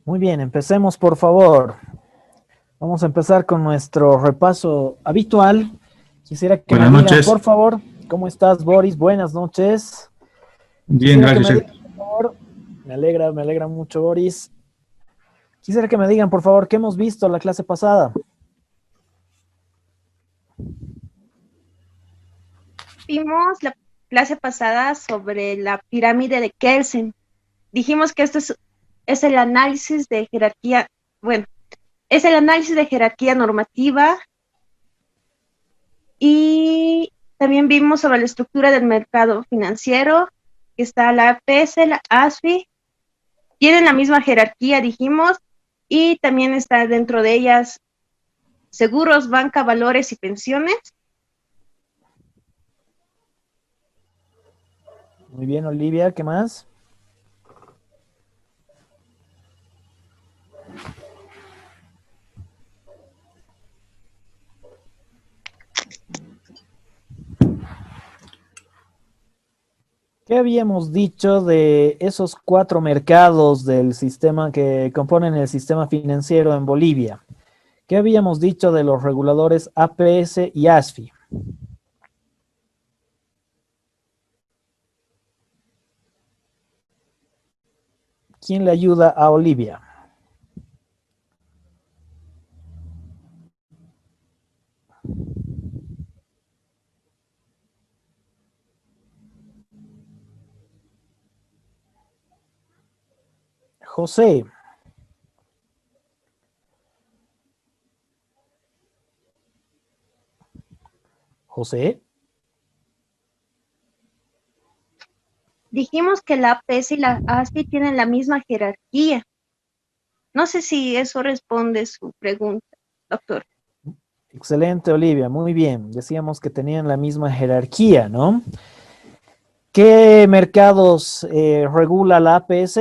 Muy bien, empecemos por favor. Vamos a empezar con nuestro repaso habitual. Quisiera que me Buenas digan, por noches. favor, ¿cómo estás, Boris? Buenas noches. Bien, Quisiera que gracias, me chef. digan, por favor, me alegra mucho, Boris. Quisiera que me digan, por favor, ¿qué hemos visto la clase pasada? Vimos la clase pasada sobre la pirámide de Kelsen. Dijimos que es el análisis de jerarquía, bueno, es el análisis de jerarquía normativa y también vimos sobre la estructura del mercado financiero, que está la APS, la ASFI, tienen la misma jerarquía, dijimos, y también está dentro de ellas seguros, banca, valores y pensiones. Muy bien, Olivia, ¿qué más? ¿Qué habíamos dicho de esos cuatro mercados del sistema que componen el sistema financiero en Bolivia? ¿Qué habíamos dicho de los reguladores APS y ASFI? ¿Quién le ayuda a Olivia? José. José. Dijimos que la APS y la ASFI tienen la misma jerarquía. No sé si eso responde su pregunta, doctor. Excelente, Olivia. Muy bien. Decíamos que tenían la misma jerarquía, ¿no? ¿Qué mercados regula la APS?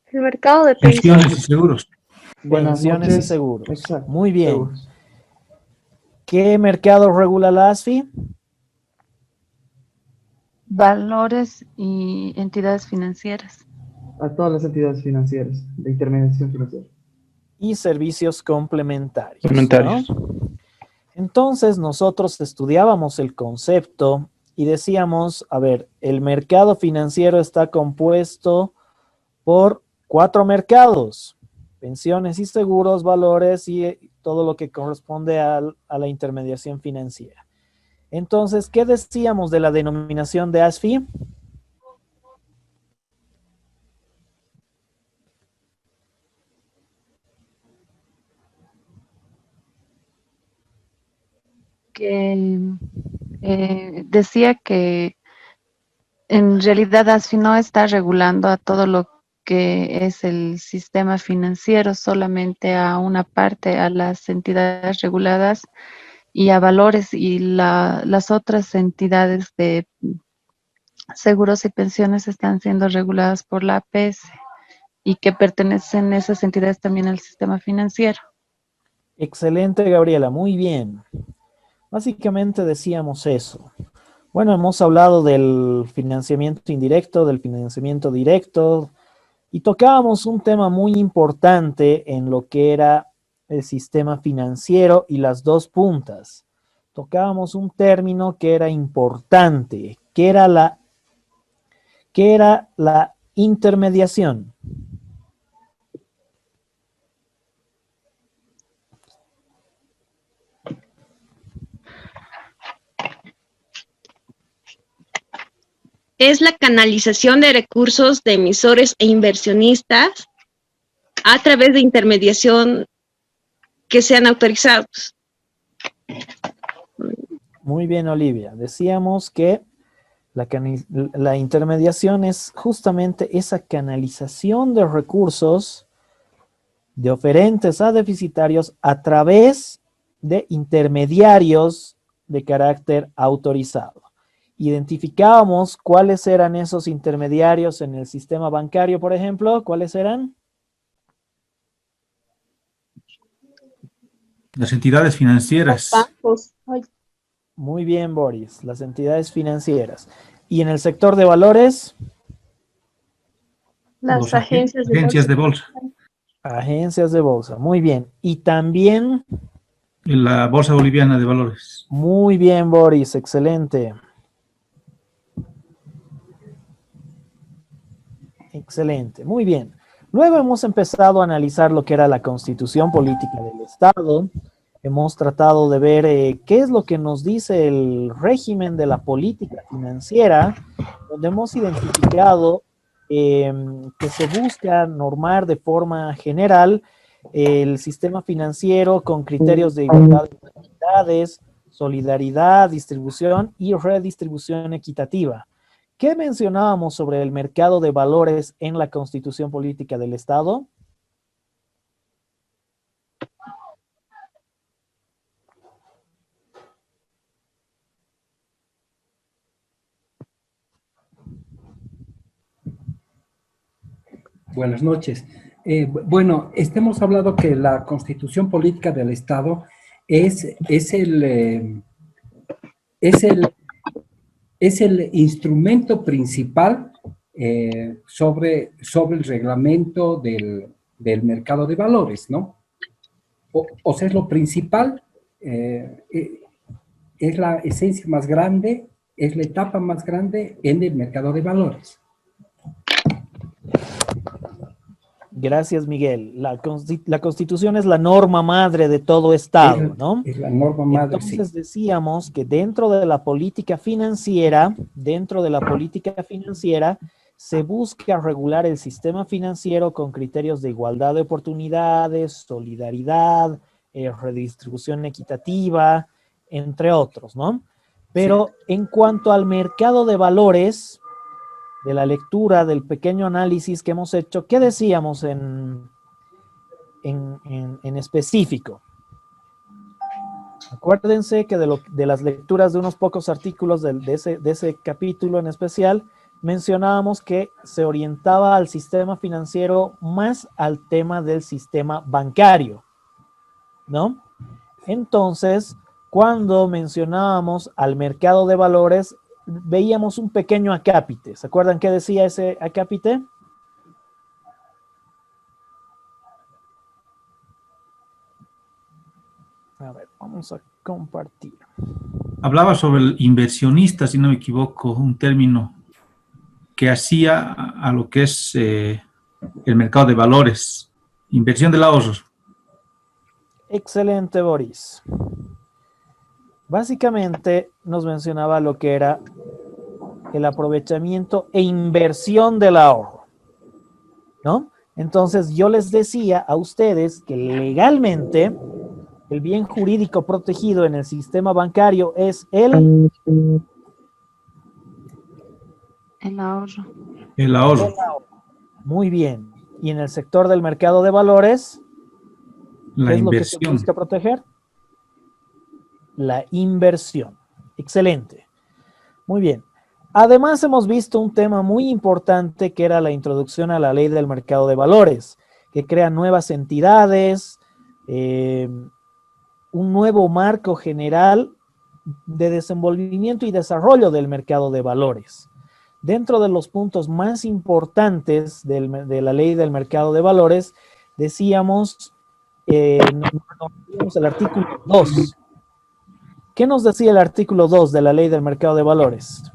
El mercado de Pensiones y pensiones. seguros. Buenas Pensiones y noches. seguros. Exacto. Muy bien. Seguros. ¿Qué mercado regula la ASFI? Valores y entidades financieras. A todas las entidades financieras, de intermediación financiera. Y servicios complementarios, ¿no? Complementarios. Entonces nosotros estudiábamos el concepto y decíamos, a ver, el mercado financiero está compuesto por cuatro mercados: pensiones y seguros, valores y todo lo que corresponde a la intermediación financiera. Entonces, ¿qué decíamos de la denominación de ASFI? Que decía que en realidad ASFI no está regulando a todo lo que es el sistema financiero, solamente a una parte, a las entidades reguladas y a valores, y las otras entidades de seguros y pensiones están siendo reguladas por la APS y que pertenecen esas entidades también al sistema financiero. Excelente, Gabriela, muy bien. Básicamente decíamos eso. Bueno, hemos hablado del financiamiento indirecto, del financiamiento directo, y tocábamos un tema muy importante en lo que era el sistema financiero y las dos puntas. Tocábamos un término que era importante, que era la intermediación. Es la canalización de recursos de emisores e inversionistas a través de intermediación que sean autorizados. Muy bien, Olivia. Decíamos que la intermediación es justamente esa canalización de recursos de oferentes a deficitarios a través de intermediarios de carácter autorizado. Identificábamos cuáles eran esos intermediarios en el sistema bancario, por ejemplo. ¿Cuáles eran? Las entidades financieras. Bancos. Muy bien, Boris, las entidades financieras. ¿Y en el sector de valores? Las Los agencias de agencias de bolsa. Agencias de bolsa, muy bien. Y también, La Bolsa Boliviana de Valores. muy bien, Boris, excelente. Excelente, muy bien. Luego hemos empezado a analizar lo que era la constitución política del Estado. Hemos tratado de ver qué es lo que nos dice el régimen de la política financiera, donde hemos identificado que se busca normar de forma general el sistema financiero con criterios de igualdad de oportunidades, solidaridad, distribución y redistribución equitativa. ¿Qué mencionábamos sobre el mercado de valores en la Constitución Política del Estado? Buenas noches. Bueno, hemos hablado que la Constitución Política del Estado es el instrumento principal sobre el reglamento del mercado de valores, ¿no? O sea, es lo principal, es la esencia más grande, es la etapa más grande en el mercado de valores. Gracias, Miguel. La Constitución es la norma madre de todo Estado, ¿no? Es la norma madre, Entonces sí. decíamos que dentro de la política financiera, se busca regular el sistema financiero con criterios de igualdad de oportunidades, solidaridad, redistribución equitativa, entre otros, ¿no? Pero en cuanto al mercado de valores, de la lectura, del pequeño análisis que hemos hecho, ¿qué decíamos en específico? Acuérdense que de las lecturas de unos pocos artículos de ese capítulo en especial, mencionábamos que se orientaba al sistema financiero más al tema del sistema bancario, ¿no? Entonces, cuando mencionábamos al mercado de valores, veíamos un pequeño acápite. ¿Se acuerdan qué decía ese acápite? A ver, vamos a compartir. Hablaba sobre el inversionista, si no me equivoco, un término que hacía a lo que es el mercado de valores, inversión del ahorro. Excelente, Boris. Básicamente nos mencionaba lo que era el aprovechamiento e inversión del ahorro, ¿no? Entonces yo les decía a ustedes que legalmente el bien jurídico protegido en el sistema bancario es el ahorro. El ahorro. Muy bien. Y en el sector del mercado de valores, La ¿qué es lo que se inversión. busca proteger? La inversión. Excelente. Muy bien. Además, hemos visto un tema muy importante que era la introducción a la ley del mercado de valores, que crea nuevas entidades, un nuevo marco general de desenvolvimiento y desarrollo del mercado de valores. Dentro de los puntos más importantes de la ley del mercado de valores, decíamos, el artículo 2. ¿Qué nos decía el artículo 2 de la ley del mercado de valores?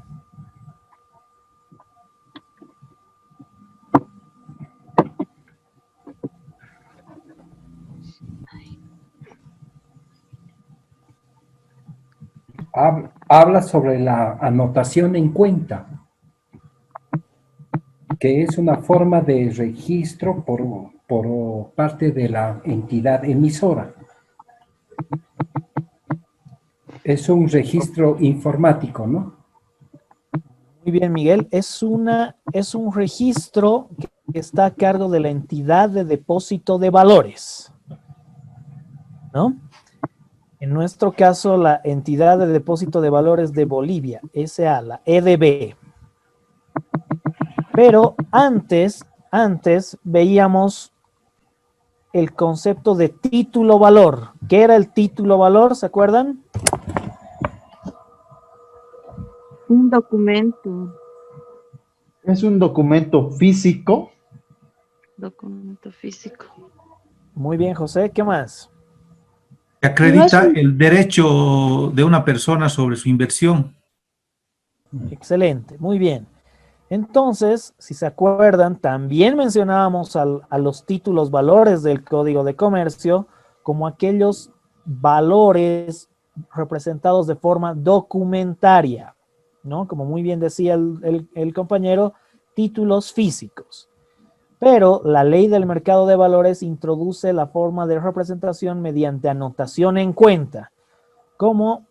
Habla sobre la anotación en cuenta, que es una forma de registro por parte de la entidad emisora. Es un registro informático, ¿no? Muy bien, Miguel. Es un registro que está a cargo de la entidad de depósito de valores, ¿no? En nuestro caso, la entidad de depósito de valores de Bolivia, SA, la EDB. Pero antes veíamos el concepto de título valor. ¿Qué era el título valor? ¿Se acuerdan? Un documento. Es un documento físico documento físico. Muy bien, José. ¿Qué más? Acredita el derecho de una persona sobre su inversión. Excelente, muy bien. Entonces, si se acuerdan, también mencionábamos a los títulos valores del Código de Comercio como aquellos valores representados de forma documentaria, ¿no? Como muy bien decía el compañero, títulos físicos. Pero la ley del mercado de valores introduce la forma de representación mediante anotación en cuenta, como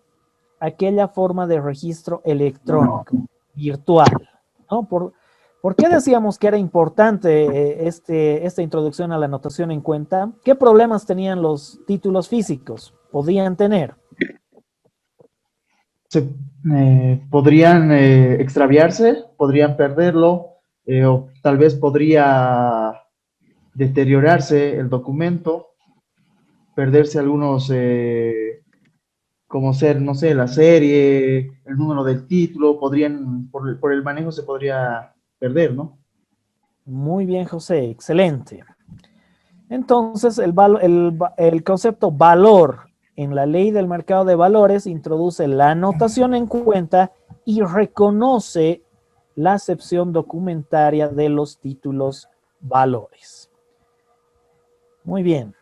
aquella forma de registro electrónico, virtual, ¿no? ¿Por qué decíamos que era importante esta introducción a la anotación en cuenta? ¿Qué problemas tenían los títulos físicos? ¿Podían tener? Podrían extraviarse, podrían perderlo, o tal vez podría deteriorarse el documento, perderse algunos, como ser, no sé, la serie, el número del título, podrían, por el manejo se podría perder, ¿no? Muy bien, José, excelente. Entonces, el concepto valor en la ley del mercado de valores introduce la anotación en cuenta y reconoce la acepción documentaria de los títulos valores. Muy bien.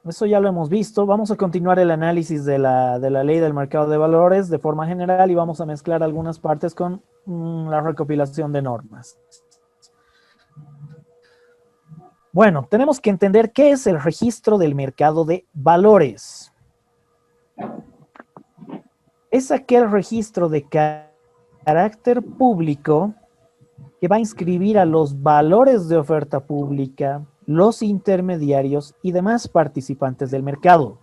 Eso ya lo hemos visto. Vamos a continuar el análisis de la ley del mercado de valores de forma general y vamos a mezclar algunas partes con la recopilación de normas. Bueno, tenemos que entender qué es el registro del mercado de valores. Es aquel registro de carácter público que va a inscribir a los valores de oferta pública, los intermediarios y demás participantes del mercado.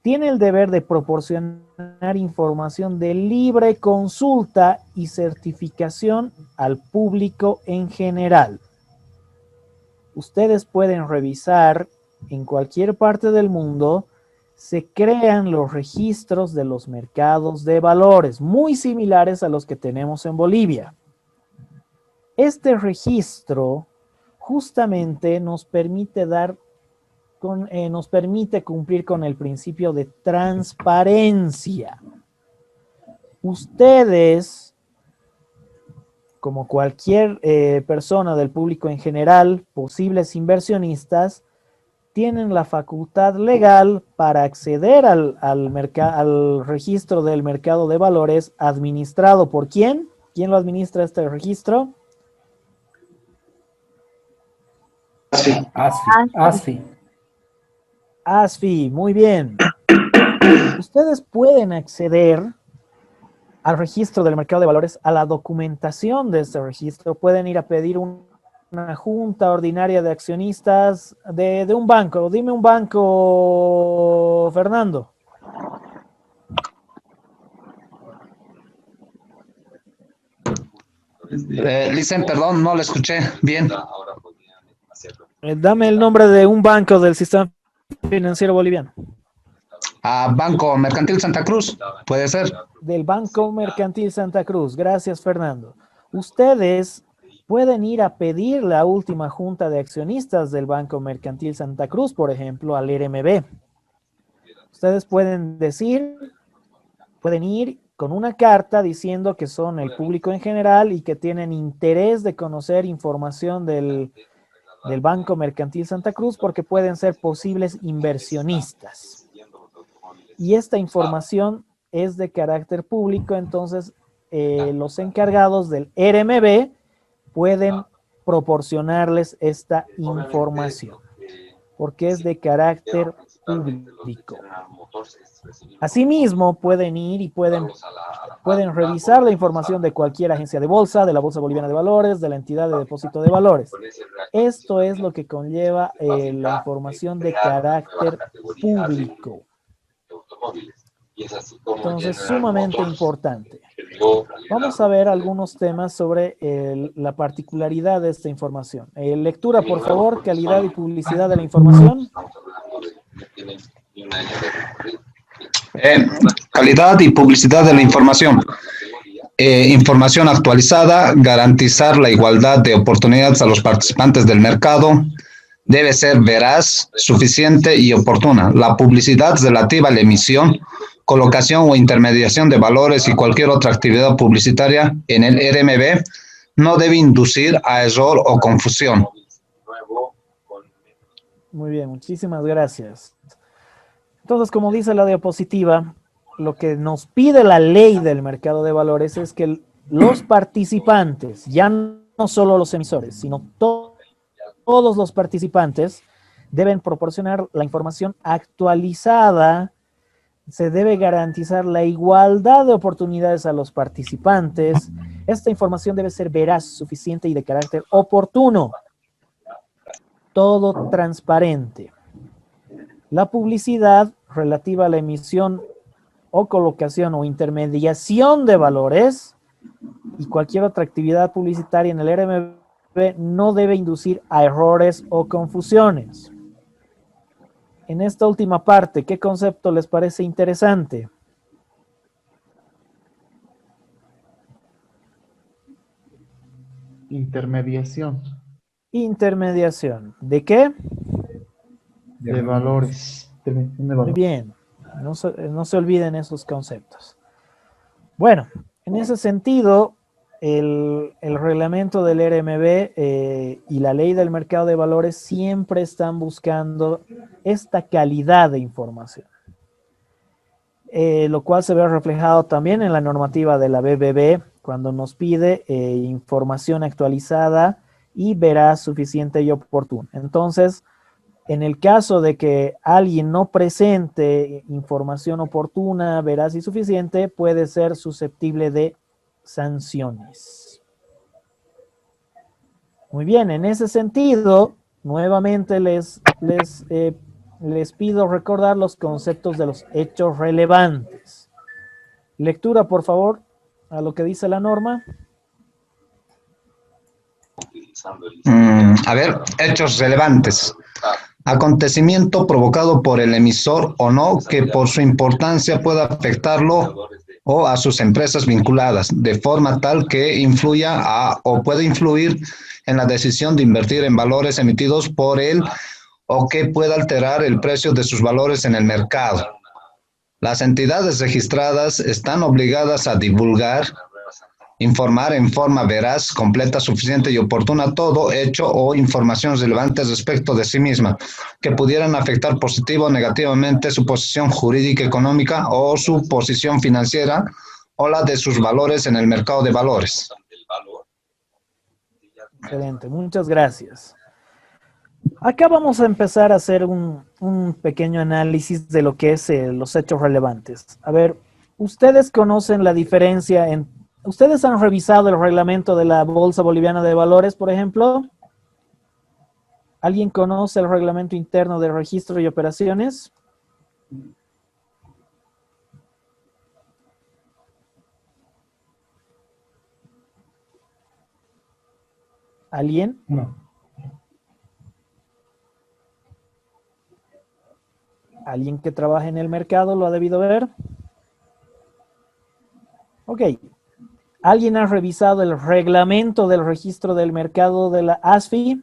Tiene el deber de proporcionar información de libre consulta y certificación al público en general. Ustedes pueden revisar en cualquier parte del mundo, se crean los registros de los mercados de valores, muy similares a los que tenemos en Bolivia. Este registro justamente nos permite cumplir con el principio de transparencia. Ustedes, como cualquier persona del público en general, posibles inversionistas, tienen la facultad legal para acceder al registro del mercado de valores administrado por ¿quién? ¿Quién lo administra este registro? ASFI. ASFI, muy bien. Ustedes pueden acceder al registro del mercado de valores, a la documentación de este registro. Pueden ir a pedir una junta ordinaria de accionistas de un banco. Dime un banco, Fernando. Listen, perdón, no lo escuché bien. Dame el nombre de un banco del sistema financiero boliviano. Banco Mercantil Santa Cruz, puede ser. Del Banco Mercantil Santa Cruz. Gracias, Fernando. Ustedes pueden ir a pedir la última junta de accionistas del Banco Mercantil Santa Cruz, por ejemplo, al RMB. Ustedes pueden ir con una carta diciendo que son el público en general y que tienen interés de conocer información del Banco Mercantil Santa Cruz porque pueden ser posibles inversionistas. Y esta información es de carácter público, entonces los encargados del RMB pueden proporcionarles esta información porque es de carácter público. Asimismo, pueden ir y pueden revisar la información de cualquier agencia de bolsa, de la Bolsa Boliviana de Valores, de la entidad de depósito de valores. Esto es lo que conlleva la información de carácter público. Entonces, sumamente importante. Vamos a ver algunos temas sobre la particularidad de esta información. Lectura, por favor, calidad y publicidad de la información. Calidad y publicidad de la información. información actualizada, garantizar la igualdad de oportunidades a los participantes del mercado, debe ser veraz, suficiente y oportuna. La publicidad relativa a la emisión, colocación o intermediación de valores y cualquier otra actividad publicitaria en el RMB no debe inducir a error o confusión. Muy bien, muchísimas gracias. Entonces, como dice la diapositiva, lo que nos pide la ley del mercado de valores es que los participantes, ya no solo los emisores, sino todos los participantes deben proporcionar la información actualizada. Se debe garantizar la igualdad de oportunidades a los participantes. Esta información debe ser veraz, suficiente y de carácter oportuno. Todo transparente. La publicidad relativa a la emisión o colocación o intermediación de valores y cualquier otra actividad publicitaria en el RMB no debe inducir a errores o confusiones. En esta última parte, ¿qué concepto les parece interesante? Intermediación Intermediación. ¿De qué? de valores. Muy bien. No se olviden esos conceptos. Bueno, en ese sentido, el reglamento del RMB y la ley del mercado de valores siempre están buscando esta calidad de información, lo cual se ve reflejado también en la normativa de la BBB cuando nos pide información actualizada y veraz, suficiente y oportuna. Entonces, en el caso de que alguien no presente información oportuna, veraz y suficiente, puede ser susceptible de sanciones. Muy bien, en ese sentido, nuevamente les pido recordar los conceptos de los hechos relevantes. Lectura, por favor, a lo que dice la norma. A ver, hechos relevantes. Acontecimiento provocado por el emisor o no que por su importancia pueda afectarlo o a sus empresas vinculadas, de forma tal que influya o pueda influir en la decisión de invertir en valores emitidos por él o que pueda alterar el precio de sus valores en el mercado. Las entidades registradas están obligadas a divulgar, informar en forma veraz, completa, suficiente y oportuna todo hecho o información relevante respecto de sí misma, que pudieran afectar positivo o negativamente su posición jurídica, económica o su posición financiera o la de sus valores en el mercado de valores. Excelente, muchas gracias. Acá vamos a empezar a hacer un pequeño análisis de lo que es los hechos relevantes. A ver, ¿ustedes conocen la diferencia en... ¿Ustedes han revisado el reglamento de la Bolsa Boliviana de Valores, por ejemplo? ¿Alguien conoce el reglamento interno de registro y operaciones? ¿Alguien? No. ¿Alguien que trabaje en el mercado lo ha debido ver? Ok. ¿Alguien ha revisado el reglamento del registro del mercado de la ASFI?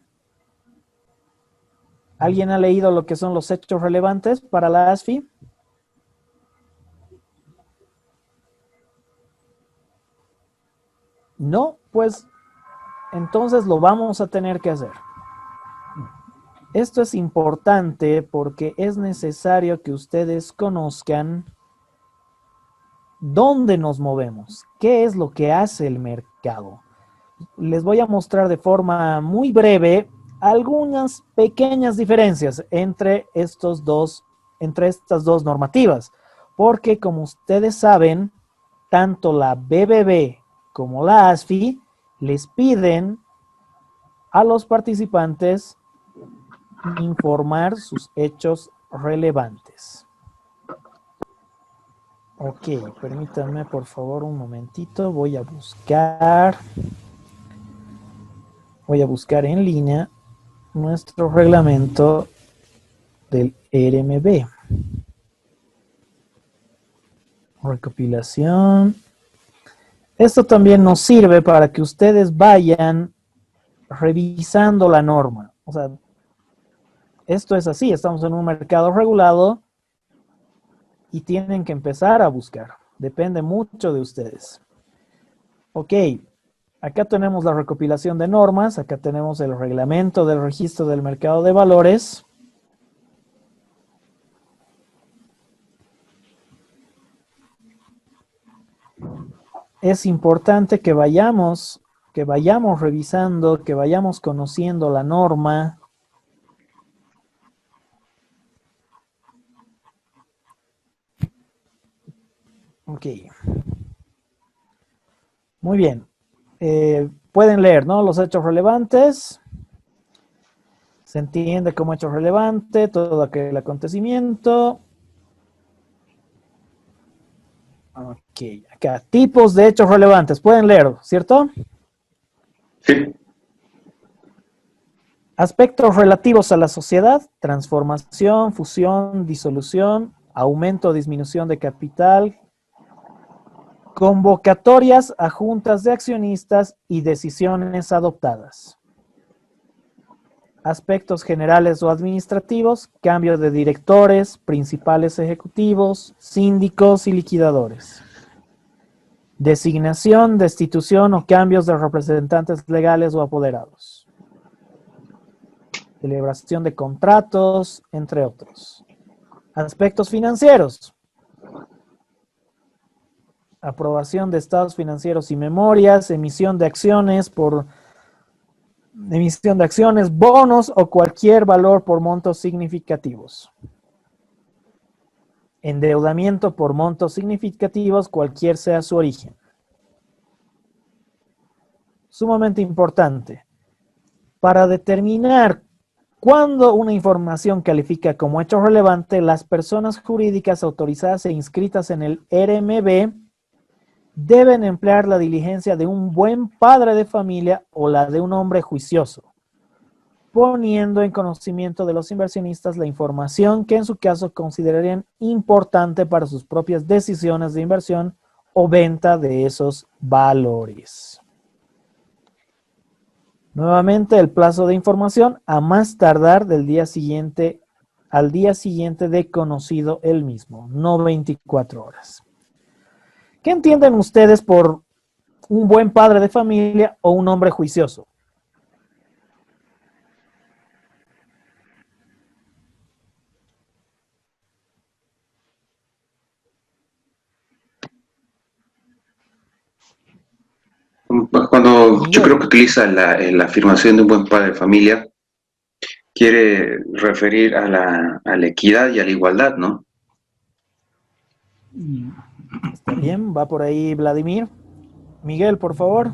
¿Alguien ha leído lo que son los hechos relevantes para la ASFI? No, pues entonces lo vamos a tener que hacer. Esto es importante porque es necesario que ustedes conozcan dónde nos movemos, qué es lo que hace el mercado. Les voy a mostrar de forma muy breve algunas pequeñas diferencias entre estas dos normativas, porque como ustedes saben, tanto la BBB como la ASFI les piden a los participantes informar sus hechos relevantes. Ok, permítanme por favor un momentito, voy a buscar en línea nuestro reglamento del RMB. Recopilación. Esto también nos sirve para que ustedes vayan revisando la norma. O sea, esto es así, estamos en un mercado regulado y tienen que empezar a buscar. Depende mucho de ustedes. Ok, acá tenemos la recopilación de normas, acá tenemos el reglamento del registro del mercado de valores. Es importante que vayamos revisando, que vayamos conociendo la norma. Ok. Muy bien. Pueden leer, ¿no? Los hechos relevantes. Se entiende como hecho relevante todo aquel acontecimiento. Ok. Acá, tipos de hechos relevantes. Pueden leer, ¿cierto? Sí. Aspectos relativos a la sociedad, transformación, fusión, disolución, aumento o disminución de capital, convocatorias a juntas de accionistas y decisiones adoptadas. Aspectos generales o administrativos, cambio de directores, principales ejecutivos, síndicos y liquidadores. Designación, destitución o cambios de representantes legales o apoderados. Celebración de contratos, entre otros. Aspectos financieros. Aprobación de estados financieros y memorias, emisión de acciones, bonos o cualquier valor por montos significativos. Endeudamiento por montos significativos, cualquier sea su origen. Sumamente importante. Para determinar cuándo una información califica como hecho relevante, las personas jurídicas autorizadas e inscritas en el RMB deben emplear la diligencia de un buen padre de familia o la de un hombre juicioso, poniendo en conocimiento de los inversionistas la información que en su caso considerarían importante para sus propias decisiones de inversión o venta de esos valores. Nuevamente, el plazo de información a más tardar del día siguiente al día siguiente de conocido el mismo, no 24 horas. ¿Qué entienden ustedes por un buen padre de familia o un hombre juicioso? Cuando yo creo que utiliza la afirmación de un buen padre de familia, quiere referir a la equidad y a la igualdad, ¿no? Está bien, va por ahí Vladimir. Miguel, por favor.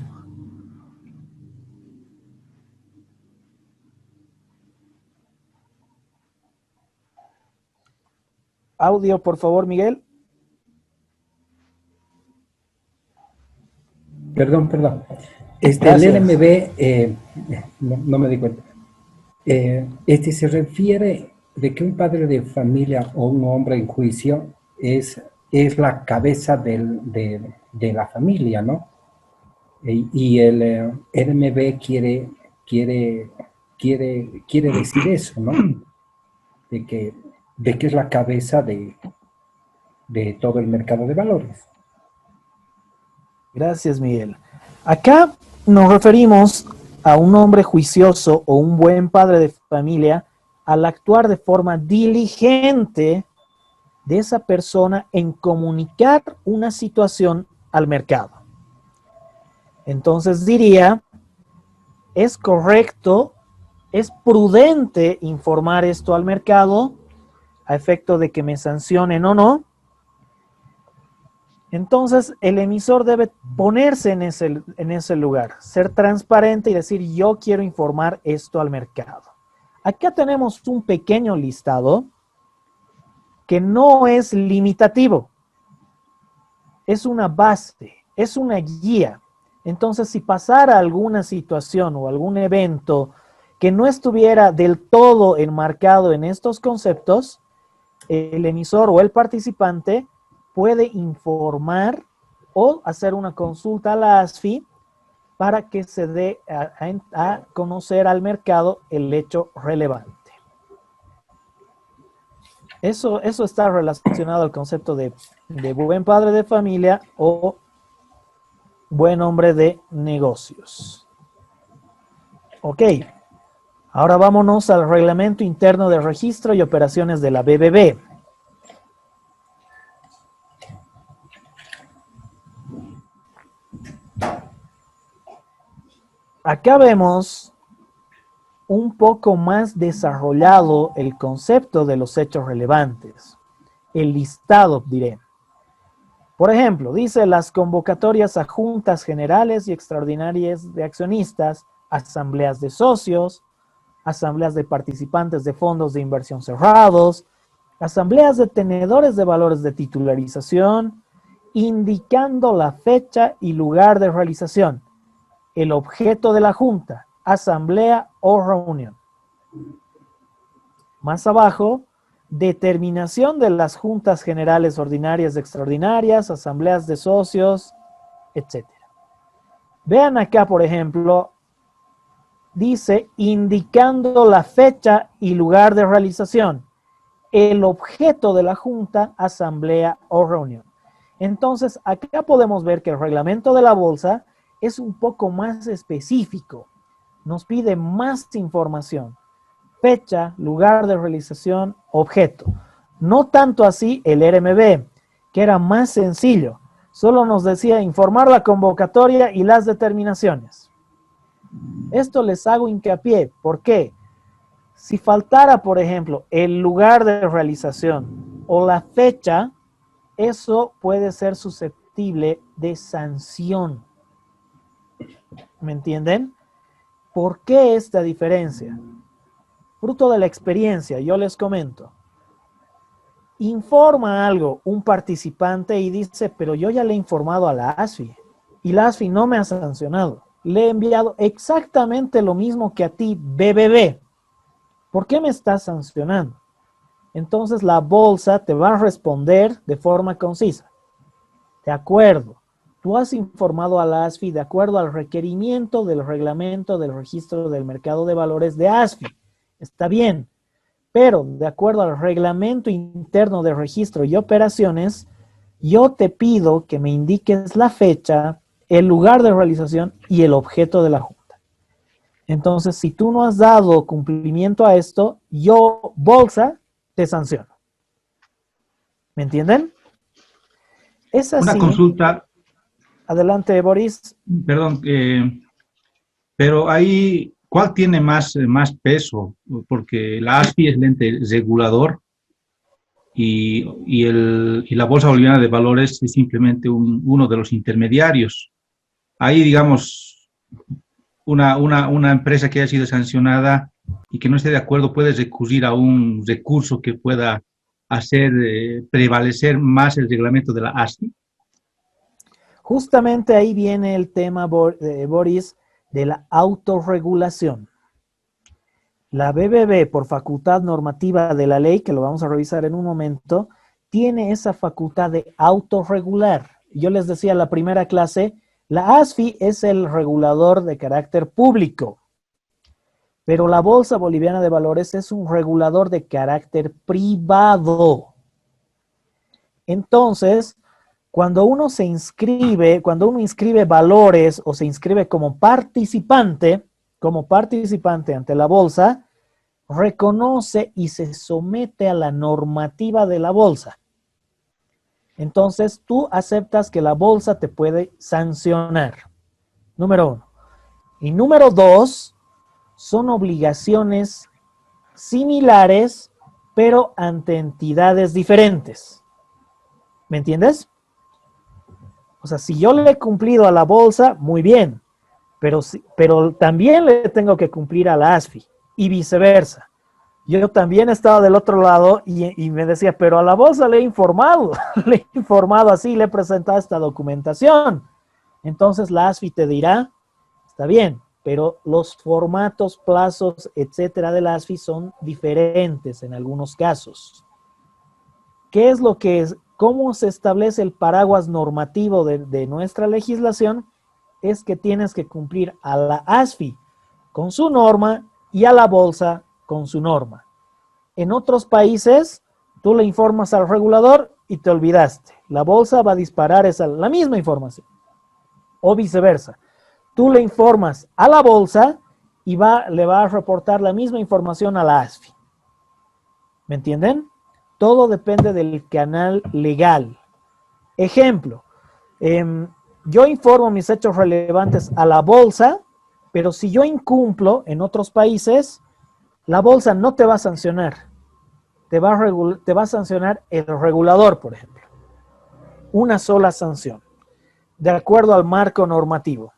Audio, por favor, Miguel. Perdón. El Gracias. LMB, no me di cuenta. Se refiere de que un padre de familia o un hombre en juicio es la cabeza de la familia, ¿no? Y el LMB quiere decir eso, ¿no? De que es la cabeza de todo el mercado de valores. Gracias, Miguel. Acá nos referimos a un hombre juicioso o un buen padre de familia al actuar de forma diligente de esa persona en comunicar una situación al mercado. Entonces diría, es correcto, es prudente informar esto al mercado a efecto de que me sancionen o no. Entonces, el emisor debe ponerse en ese lugar, ser transparente y decir, yo quiero informar esto al mercado. Acá tenemos un pequeño listado que no es limitativo, es una base, es una guía. Entonces, si pasara alguna situación o algún evento que no estuviera del todo enmarcado en estos conceptos, el emisor o el participante puede informar o hacer una consulta a la ASFI para que se dé a conocer al mercado el hecho relevante. Eso está relacionado al concepto de buen padre de familia o buen hombre de negocios. Ok, ahora vámonos al reglamento interno de registro y operaciones de la BBB. Acá vemos un poco más desarrollado el concepto de los hechos relevantes. El listado, diré. Por ejemplo, dice las convocatorias a juntas generales y extraordinarias de accionistas, asambleas de socios, asambleas de participantes de fondos de inversión cerrados, asambleas de tenedores de valores de titularización, indicando la fecha y lugar de realización, el objeto de la junta, asamblea o reunión. Más abajo, determinación de las juntas generales ordinarias, extraordinarias, asambleas de socios, etc. Vean acá, por ejemplo, dice indicando la fecha y lugar de realización, el objeto de la junta, asamblea o reunión. Entonces, acá podemos ver que el reglamento de la bolsa es un poco más específico. Nos pide más información. Fecha, lugar de realización, objeto. No tanto así el RMB, que era más sencillo. Solo nos decía informar la convocatoria y las determinaciones. Esto les hago hincapié. ¿Por qué? Si faltara, por ejemplo, el lugar de realización o la fecha, eso puede ser susceptible de sanción. ¿Me entienden? ¿Por qué esta diferencia? Fruto de la experiencia, yo les comento. Informa algo un participante y dice, pero yo ya le he informado a la ASFI y la ASFI no me ha sancionado. Le he enviado exactamente lo mismo que a ti, BBB. ¿Por qué me estás sancionando? Entonces la bolsa te va a responder de forma concisa. De acuerdo. Tú has informado a la ASFI de acuerdo al requerimiento del reglamento del registro del mercado de valores de ASFI. Está bien, pero de acuerdo al reglamento interno de registro y operaciones, yo te pido que me indiques la fecha, el lugar de realización y el objeto de la junta. Entonces, si tú no has dado cumplimiento a esto, yo, bolsa, te sanciono. ¿Me entienden? Es así. Una consulta. Adelante, Boris. Perdón, pero ahí, ¿cuál tiene más peso? Porque la ASFI es el ente regulador y la Bolsa Boliviana de Valores es simplemente uno de los intermediarios. Ahí, digamos, una empresa que haya sido sancionada y que no esté de acuerdo puede recurrir a un recurso que pueda hacer prevalecer más el reglamento de la ASFI. Justamente ahí viene el tema, Boris, de la autorregulación. La BBB, por facultad normativa de la ley, que lo vamos a revisar en un momento, tiene esa facultad de autorregular. Yo les decía en la primera clase, la ASFI es el regulador de carácter público, pero la Bolsa Boliviana de Valores es un regulador de carácter privado. Entonces, cuando uno inscribe valores o se inscribe como participante ante la bolsa, reconoce y se somete a la normativa de la bolsa. Entonces, tú aceptas que la bolsa te puede sancionar. Número 1. Y número 2, son obligaciones similares, pero ante entidades diferentes. ¿Me entiendes? O sea, si yo le he cumplido a la bolsa, muy bien, pero también le tengo que cumplir a la ASFI y viceversa. Yo también estaba del otro lado y me decía, pero a la bolsa le he informado, así, le he presentado esta documentación. Entonces la ASFI te dirá, está bien, pero los formatos, plazos, etcétera de la ASFI son diferentes en algunos casos. ¿Qué es lo que ¿cómo se establece el paraguas normativo de nuestra legislación? Es que tienes que cumplir a la ASFI con su norma y a la bolsa con su norma. En otros países, tú le informas al regulador y te olvidaste. La bolsa va a disparar la misma información. O viceversa. Tú le informas a la bolsa y le va a reportar la misma información a la ASFI. ¿Me entienden? Todo depende del canal legal. Ejemplo, yo informo mis hechos relevantes a la bolsa, pero si yo incumplo en otros países, la bolsa no te va a sancionar. Te va a sancionar el regulador, por ejemplo. Una sola sanción, de acuerdo al marco normativo.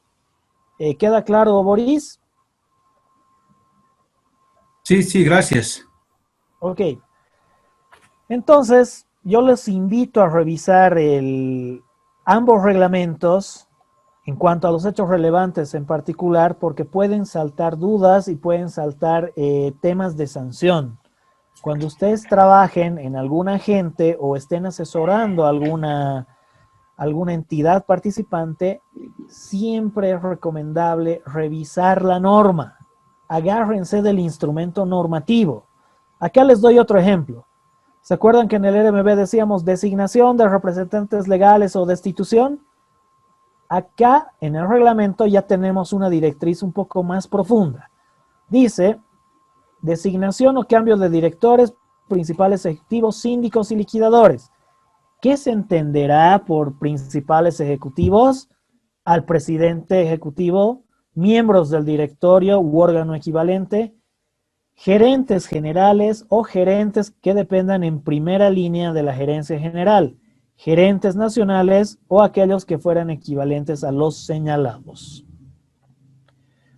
¿Queda claro, Boris? Sí, sí, gracias. Ok. Entonces, yo les invito a revisar ambos reglamentos en cuanto a los hechos relevantes en particular, porque pueden saltar dudas y pueden saltar temas de sanción. Cuando ustedes trabajen en algún agente o estén asesorando a alguna entidad participante, siempre es recomendable revisar la norma. Agárrense del instrumento normativo. Acá les doy otro ejemplo. ¿Se acuerdan que en el RMB decíamos designación de representantes legales o destitución? Acá en el reglamento ya tenemos una directriz un poco más profunda. Dice, designación o cambio de directores, principales ejecutivos, síndicos y liquidadores. ¿Qué se entenderá por principales ejecutivos? Al presidente ejecutivo, miembros del directorio u órgano equivalente, gerentes generales o gerentes que dependan en primera línea de la gerencia general, gerentes nacionales o aquellos que fueran equivalentes a los señalados.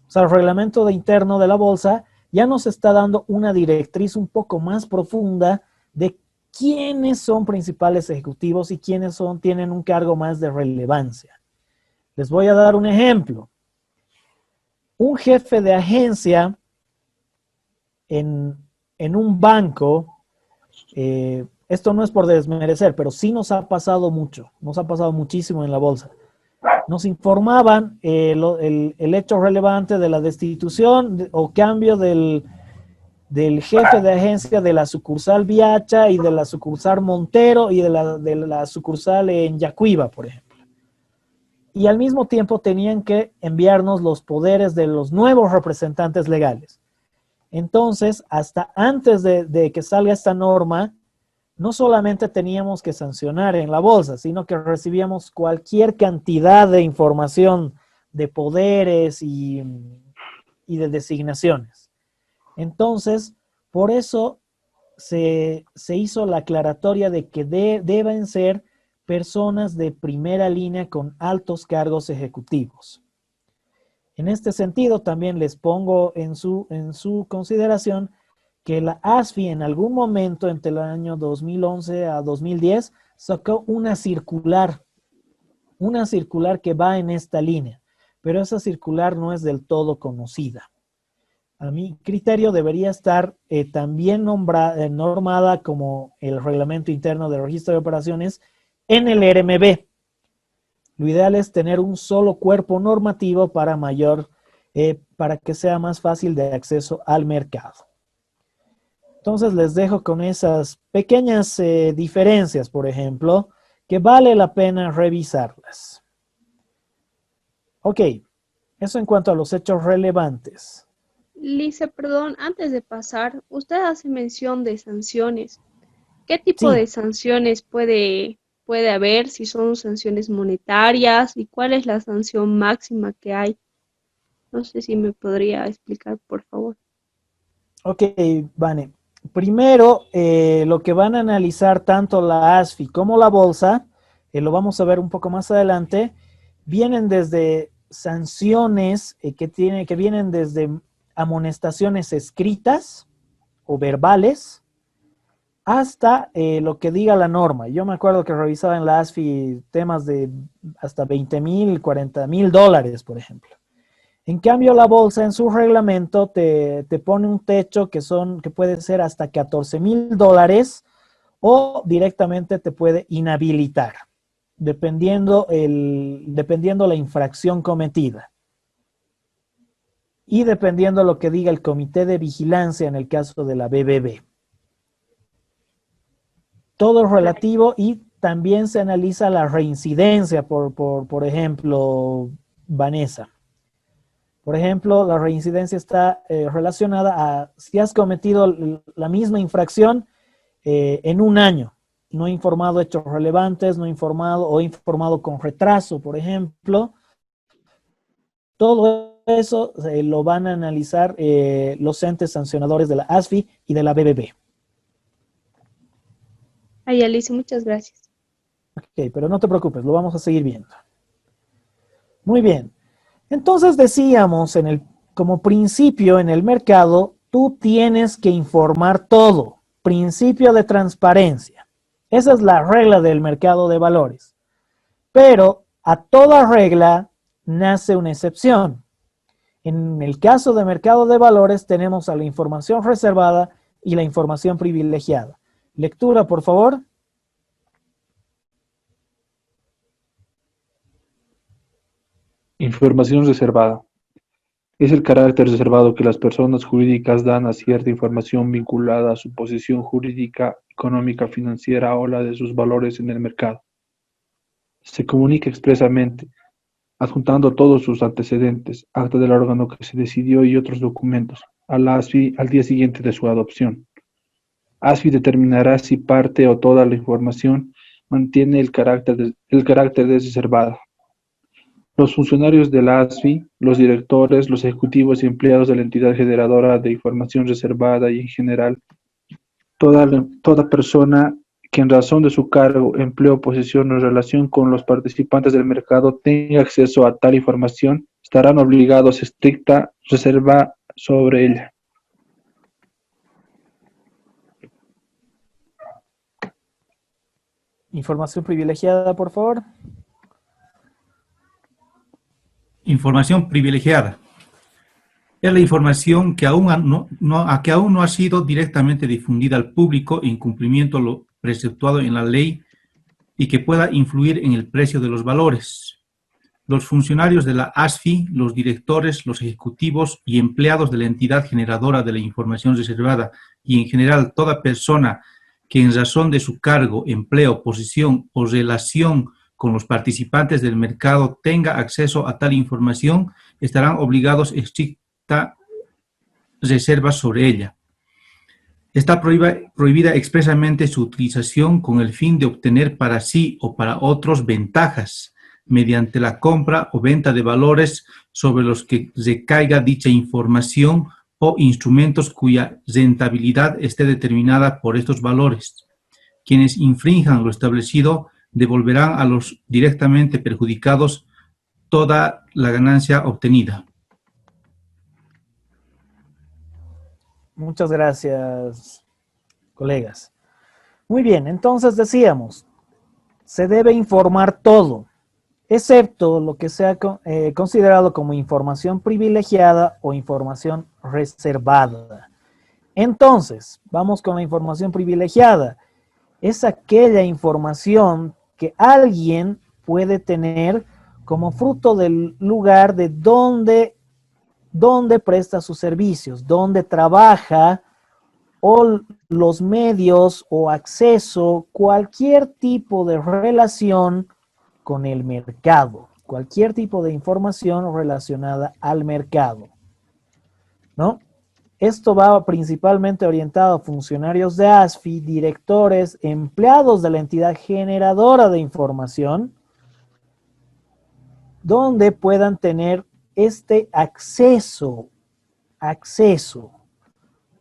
O sea, el reglamento interno de la bolsa ya nos está dando una directriz un poco más profunda de quiénes son principales ejecutivos y quiénes tienen un cargo más de relevancia. Les voy a dar un ejemplo. Un jefe de agencia en un banco, esto no es por desmerecer, pero sí nos ha pasado mucho, nos ha pasado muchísimo en la bolsa. Nos informaban el hecho relevante de la destitución o cambio del jefe de agencia de la sucursal Viacha y de la sucursal Montero y de la sucursal en Yacuiba, por ejemplo. Y al mismo tiempo tenían que enviarnos los poderes de los nuevos representantes legales. Entonces, hasta antes de que salga esta norma, no solamente teníamos que sancionar en la bolsa, sino que recibíamos cualquier cantidad de información de poderes y de designaciones. Entonces, por eso se hizo la aclaratoria de que deben ser personas de primera línea con altos cargos ejecutivos. En este sentido, también les pongo en su consideración que la ASFI en algún momento entre el año 2011 a 2010 sacó una circular que va en esta línea, pero esa circular no es del todo conocida. A mi criterio debería estar también normada como el reglamento interno del registro de operaciones en el RMB. Lo ideal es tener un solo cuerpo normativo para que sea más fácil de acceso al mercado. Entonces les dejo con esas pequeñas diferencias, por ejemplo, que vale la pena revisarlas. Ok, eso en cuanto a los hechos relevantes. Lice, perdón, antes de pasar, usted hace mención de sanciones. ¿Qué tipo de sanciones puede haber? Si son sanciones monetarias y cuál es la sanción máxima que hay. No sé si me podría explicar, por favor. Ok, Vane. Primero, lo que van a analizar tanto la ASFI como la bolsa, lo vamos a ver un poco más adelante, vienen desde sanciones que vienen desde amonestaciones escritas o verbales hasta lo que diga la norma. Yo me acuerdo que revisaba en la ASFI temas de hasta 20,000, 40,000 dólares, por ejemplo. En cambio, la bolsa en su reglamento te pone un techo que puede ser hasta 14,000 dólares o directamente te puede inhabilitar, dependiendo la infracción cometida. Y dependiendo lo que diga el comité de vigilancia en el caso de la BBB. Todo es relativo y también se analiza la reincidencia, por ejemplo, Vanessa. Por ejemplo, la reincidencia está relacionada a si has cometido la misma infracción en un año. No he informado hechos relevantes, no he informado o he informado con retraso, por ejemplo. Todo eso lo van a analizar los entes sancionadores de la ASFI y de la BBB. Ay, Alicia, muchas gracias. Ok, pero no te preocupes, lo vamos a seguir viendo. Muy bien. Entonces decíamos, como principio en el mercado, tú tienes que informar todo. Principio de transparencia. Esa es la regla del mercado de valores. Pero a toda regla nace una excepción. En el caso de mercado de valores tenemos a la información reservada y la información privilegiada. Lectura, por favor. Información reservada. Es el carácter reservado que las personas jurídicas dan a cierta información vinculada a su posición jurídica, económica, financiera o la de sus valores en el mercado. Se comunica expresamente, adjuntando todos sus antecedentes, acta del órgano que se decidió y otros documentos, a la ASFI al día siguiente de su adopción. ASFI determinará si parte o toda la información mantiene el carácter de reservada. Los funcionarios de la ASFI, los directores, los ejecutivos y empleados de la entidad generadora de información reservada y en general, toda persona que en razón de su cargo, empleo, posición o relación con los participantes del mercado tenga acceso a tal información, estarán obligados a estricta reserva sobre ella. Información privilegiada, por favor. Información privilegiada. Es la información que aún no ha sido directamente difundida al público en cumplimiento a lo preceptuado en la ley y que pueda influir en el precio de los valores. Los funcionarios de la ASFI, los directores, los ejecutivos y empleados de la entidad generadora de la información reservada y en general toda persona que en razón de su cargo, empleo, posición o relación con los participantes del mercado tenga acceso a tal información, estarán obligados a estricta reserva sobre ella. Está prohibida expresamente su utilización con el fin de obtener para sí o para otros ventajas mediante la compra o venta de valores sobre los que recaiga dicha información o instrumentos cuya rentabilidad esté determinada por estos valores. Quienes infrinjan lo establecido devolverán a los directamente perjudicados toda la ganancia obtenida. Muchas gracias, colegas. Muy bien, entonces decíamos, se debe informar todo, excepto lo que sea considerado como información privilegiada o información reservada. Entonces, vamos con la información privilegiada. Es aquella información que alguien puede tener como fruto del lugar de donde presta sus servicios, donde trabaja o los medios o acceso, cualquier tipo de relación con el mercado, cualquier tipo de información relacionada al mercado, ¿no? Esto va principalmente orientado a funcionarios de ASFI, directores, empleados de la entidad generadora de información, donde puedan tener este acceso,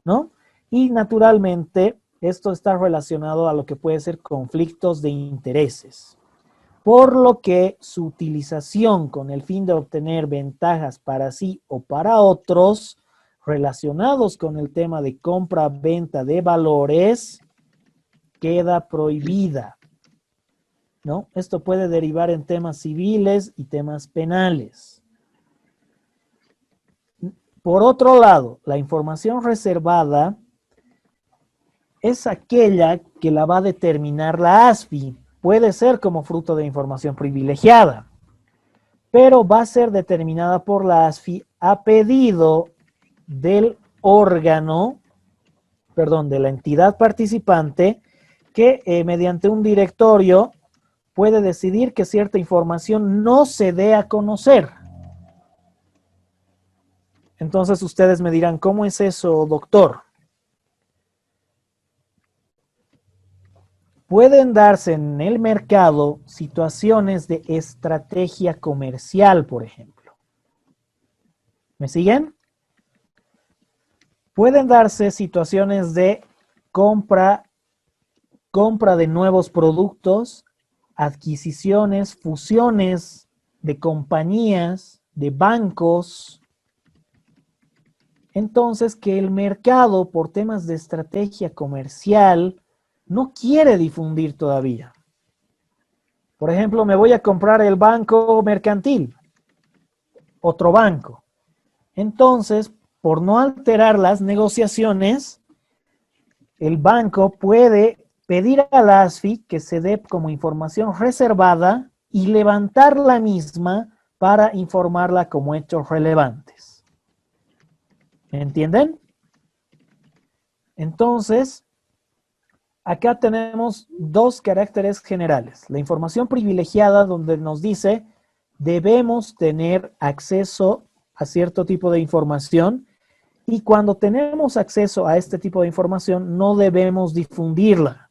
¿no? Y naturalmente esto está relacionado a lo que puede ser conflictos de intereses, por lo que su utilización con el fin de obtener ventajas para sí o para otros relacionados con el tema de compra-venta de valores queda prohibida, ¿no? Esto puede derivar en temas civiles y temas penales. Por otro lado, la información reservada es aquella que la va a determinar la ASFI. Puede ser como fruto de información privilegiada, pero va a ser determinada por la ASFI a pedido del órgano, perdón, de la entidad participante, que mediante un directorio puede decidir que cierta información no se dé a conocer. Entonces ustedes me dirán, ¿cómo es eso, doctor? Pueden darse en el mercado situaciones de estrategia comercial, por ejemplo. ¿Me siguen? Pueden darse situaciones de compra de nuevos productos, adquisiciones, fusiones de compañías, de bancos. Entonces, que el mercado, por temas de estrategia comercial, no quiere difundir todavía. Por ejemplo, me voy a comprar el banco mercantil, otro banco. Entonces, por no alterar las negociaciones, el banco puede pedir a la ASFI que se dé como información reservada y levantar la misma para informarla como hechos relevantes. ¿Me entienden? Entonces, acá tenemos dos caracteres generales. La información privilegiada, donde nos dice debemos tener acceso a cierto tipo de información, y cuando tenemos acceso a este tipo de información no debemos difundirla.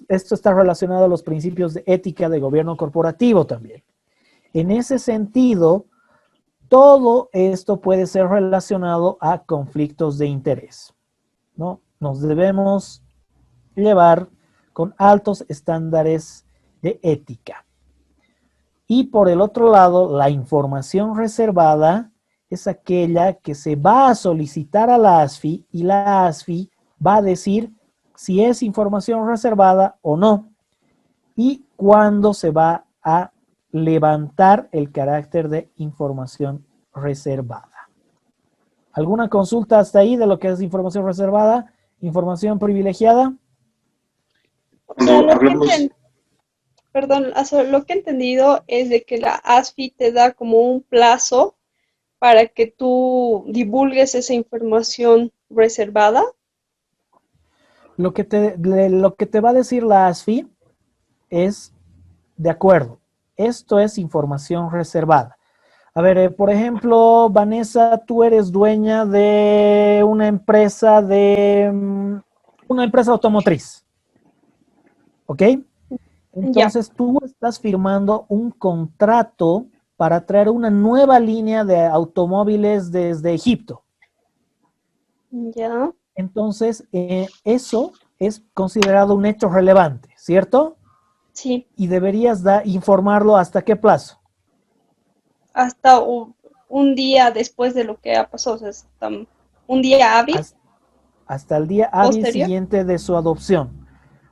Esto está relacionado a los principios de ética de gobierno corporativo también. En ese sentido, todo esto puede ser relacionado a conflictos de interés, ¿no? Nos debemos llevar con altos estándares de ética. Y por el otro lado, la información reservada es aquella que se va a solicitar a la ASFI y la ASFI va a decir si es información reservada o no y cuándo se va a levantar el carácter de información reservada. ¿Alguna consulta hasta ahí de lo que es información reservada? ¿Información privilegiada? Cuando hablamos, Perdón, lo que he entendido es de que la ASFI te da como un plazo para que tú divulgues esa información reservada. Lo que te va a decir la ASFI es, de acuerdo, esto es información reservada. A ver, por ejemplo, Vanessa, tú eres dueña de una empresa automotriz, ¿ok? Entonces tú estás firmando un contrato para traer una nueva línea de automóviles desde Egipto. Ya. Entonces, eso es considerado un hecho relevante, ¿cierto? Sí. Y deberías informarlo hasta qué plazo. Hasta un día después de lo que ha pasado, o sea, hasta un día hábil. Hasta el día hábil posterior. Siguiente de su adopción.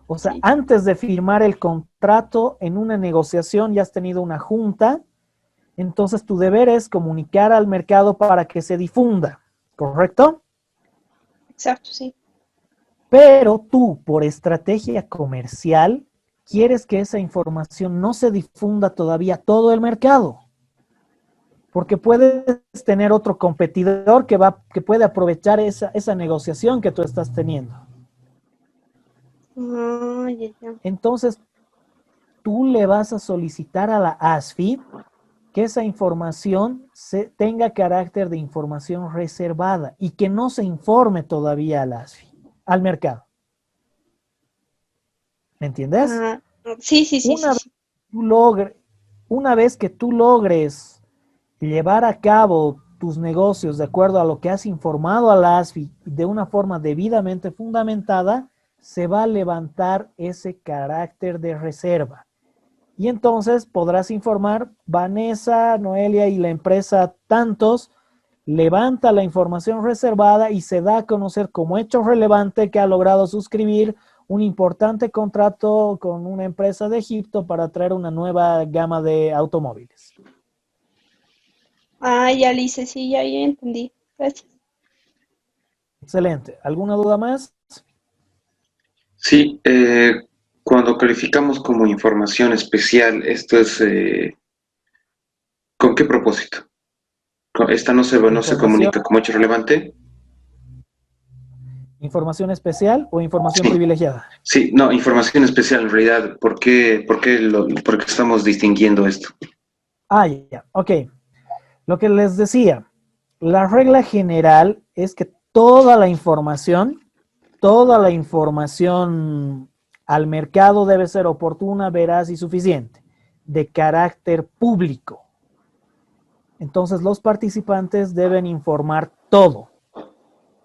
O sea, Sí. antes de firmar el contrato en una negociación ya has tenido una junta, entonces tu deber es comunicar al mercado para que se difunda, ¿correcto? Exacto, sí. Pero tú, por estrategia comercial, quieres que esa información no se difunda todavía a todo el mercado. Porque puedes tener otro competidor que puede aprovechar esa negociación que tú estás teniendo. Entonces, tú le vas a solicitar a la ASFI que esa información tenga carácter de información reservada y que no se informe todavía a la ASFI, al mercado. ¿Me entiendes? Sí. Una vez que tú logres llevar a cabo tus negocios de acuerdo a lo que has informado a la ASFI de una forma debidamente fundamentada, se va a levantar ese carácter de reserva. Y entonces podrás informar, Vanessa, Noelia y la empresa tantos, levanta la información reservada y se da a conocer como hecho relevante que ha logrado suscribir un importante contrato con una empresa de Egipto para traer una nueva gama de automóviles. Ya Lice, sí, ya entendí. Gracias. Excelente. ¿Alguna duda más? Sí, cuando calificamos como información especial, esto es, ¿con qué propósito? ¿Esta no se Información, comunica como hecho relevante? información especial o información Sí, privilegiada. sí, no, información especial en realidad. ¿Por qué estamos distinguiendo esto? Ah, ya, ok. Lo que les decía, la regla general es que toda la información al mercado debe ser oportuna, veraz y suficiente, de carácter público. Entonces los participantes deben informar todo,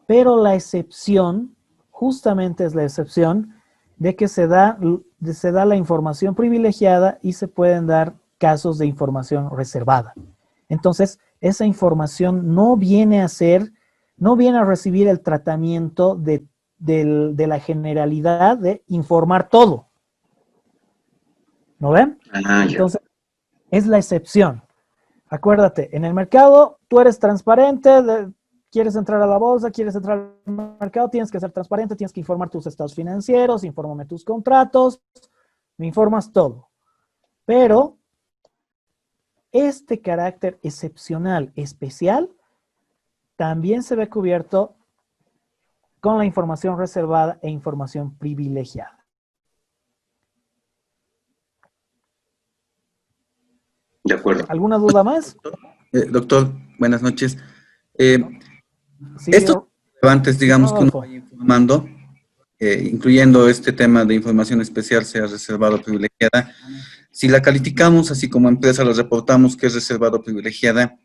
pero la excepción, justamente es la excepción, de que se da la información privilegiada y se pueden dar casos de información reservada. Entonces, esa información no viene a recibir el tratamiento de la generalidad de informar todo. ¿No ven? Ah, ya. Entonces, es la excepción. Acuérdate, en el mercado tú eres transparente, quieres entrar a la bolsa, quieres entrar al mercado, tienes que ser transparente, tienes que informar tus estados financieros, infórmame tus contratos, me informas todo. Pero este carácter excepcional, especial, también se ve cubierto con la información reservada e información privilegiada. De acuerdo. ¿Alguna duda más? Doctor, buenas noches. Eh, Sí, estos relevantes, digamos, que uno Rodolfo. vaya informando, incluyendo este tema de información especial, sea reservada o privilegiada, si la calificamos así como empresa, la reportamos que es reservada o privilegiada,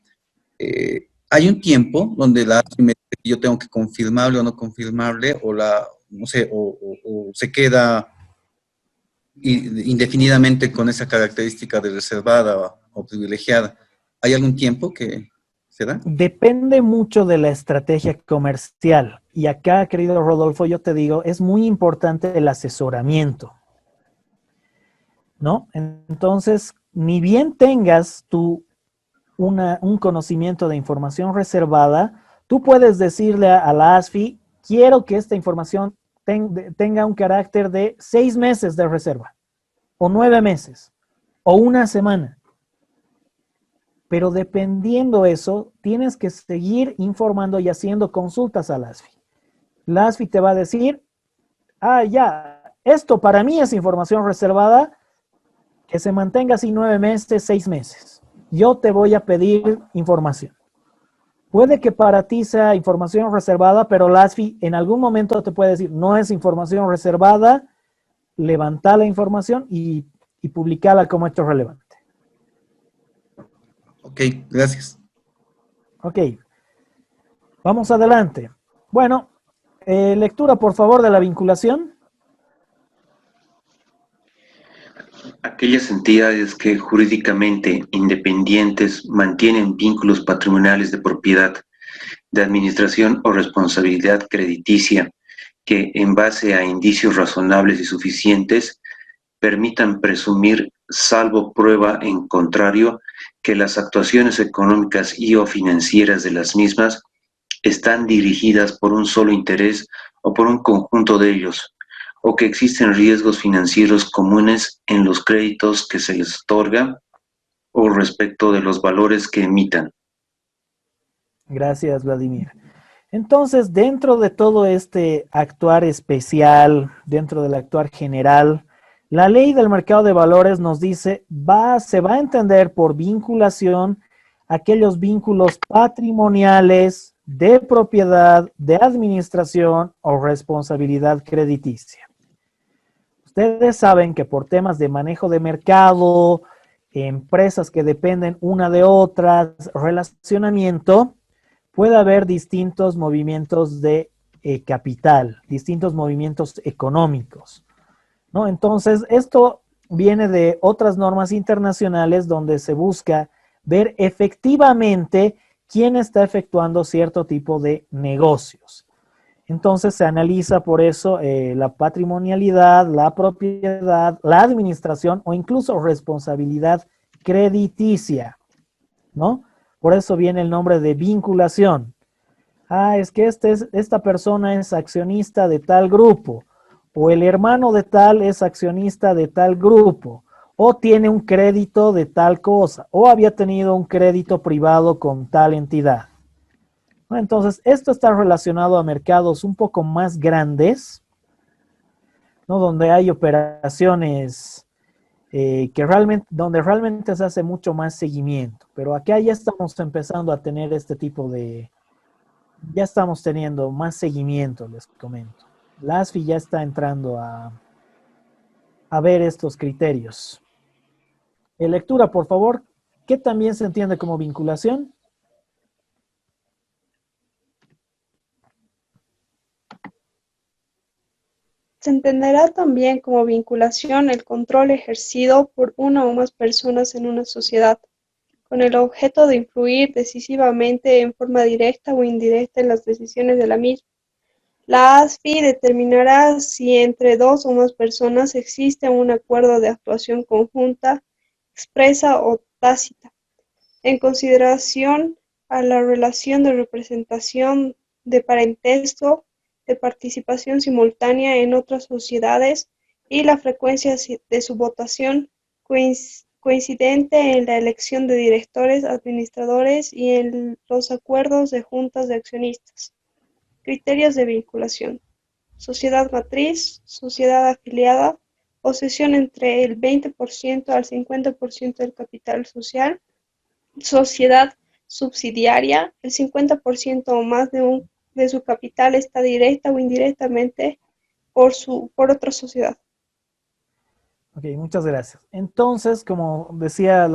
hay un tiempo donde la ASFI me dice que yo tengo que confirmarle o no confirmarle, o no sé, o se queda indefinidamente con esa característica de reservada o privilegiada. ¿Hay algún tiempo que se da? Depende mucho de la estrategia comercial. Y acá, querido Rodolfo, yo te digo, es muy importante el asesoramiento, ¿no? Entonces, ni bien tengas tú un conocimiento de información reservada, tú puedes decirle a la ASFI, quiero que esta información tenga un carácter de 6 meses de reserva, o 9 meses, o una semana. Pero dependiendo eso, tienes que seguir informando y haciendo consultas a la ASFI. La ASFI te va a decir, ya, esto para mí es información reservada, que se mantenga así 9 meses, 6 meses. Yo te voy a pedir información. Puede que para ti sea información reservada, pero la ASFI en algún momento te puede decir, no es información reservada, levanta la información y publicala como hecho relevante. Ok, gracias. Ok, vamos adelante. Bueno, lectura por favor de la vinculación. Aquellas entidades que jurídicamente independientes mantienen vínculos patrimoniales de propiedad, de administración o responsabilidad crediticia que, en base a indicios razonables y suficientes, permitan presumir, salvo prueba en contrario, que las actuaciones económicas y o financieras de las mismas están dirigidas por un solo interés o por un conjunto de ellos, o que existen riesgos financieros comunes en los créditos que se les otorga o respecto de los valores que emitan. Gracias, Vladimir. Entonces, dentro de todo este actuar especial, dentro del actuar general, la ley del mercado de valores nos dice, se va a entender por vinculación aquellos vínculos patrimoniales de propiedad, de administración o responsabilidad crediticia. Ustedes saben que por temas de manejo de mercado, empresas que dependen una de otras, relacionamiento, puede haber distintos movimientos de capital, distintos movimientos económicos, ¿no? Entonces, esto viene de otras normas internacionales donde se busca ver efectivamente quién está efectuando cierto tipo de negocios. Entonces, se analiza por eso la patrimonialidad, la propiedad, la administración o incluso responsabilidad crediticia, ¿no? Por eso viene el nombre de vinculación. Es que esta persona es accionista de tal grupo, o el hermano de tal es accionista de tal grupo, o tiene un crédito de tal cosa, o había tenido un crédito privado con tal entidad. ¿No? Entonces, esto está relacionado a mercados un poco más grandes, ¿no? Donde hay operaciones donde realmente se hace mucho más seguimiento. Pero acá ya estamos empezando a tener este tipo de, ya estamos teniendo más seguimiento, les comento. La ASFI ya está entrando a ver estos criterios. Lectura, por favor. ¿Qué también se entiende como vinculación? Se entenderá también como vinculación el control ejercido por una o más personas en una sociedad, con el objeto de influir decisivamente en forma directa o indirecta en las decisiones de la misma. La ASFI determinará si entre dos o más personas existe un acuerdo de actuación conjunta, expresa o tácita, en consideración a la relación de representación, de parentesco, de participación simultánea en otras sociedades y la frecuencia de su votación coincidente en la elección de directores, administradores y en los acuerdos de juntas de accionistas. Criterios de vinculación: sociedad matriz, sociedad afiliada, posesión entre el 20% al 50% del capital social, sociedad subsidiaria, el 50% o más de su capital está directa o indirectamente por otra sociedad. Ok, muchas gracias. Entonces, como decía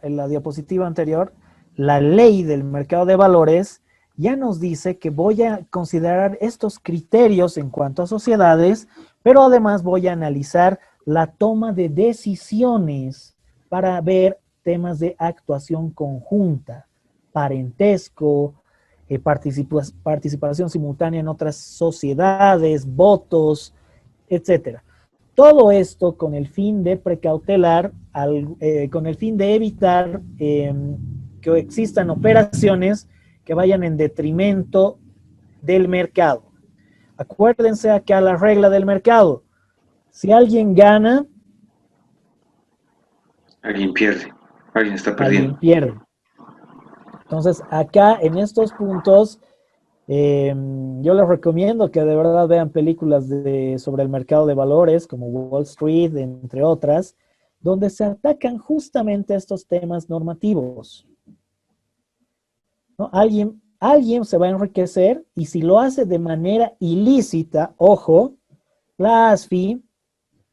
en la diapositiva anterior, la ley del mercado de valores ya nos dice que voy a considerar estos criterios en cuanto a sociedades, pero además voy a analizar la toma de decisiones para ver temas de actuación conjunta, parentesco, participación simultánea en otras sociedades, votos, etcétera. Todo esto con el fin de precautelar, con el fin de evitar que existan operaciones que vayan en detrimento del mercado. Acuérdense acá la regla del mercado. Si alguien gana, alguien pierde, alguien está perdiendo. Alguien pierde. Entonces, acá en estos puntos, yo les recomiendo que de verdad vean películas sobre el mercado de valores, como Wall Street, entre otras, donde se atacan justamente estos temas normativos. ¿No? Alguien se va a enriquecer y si lo hace de manera ilícita, ojo, la ASFI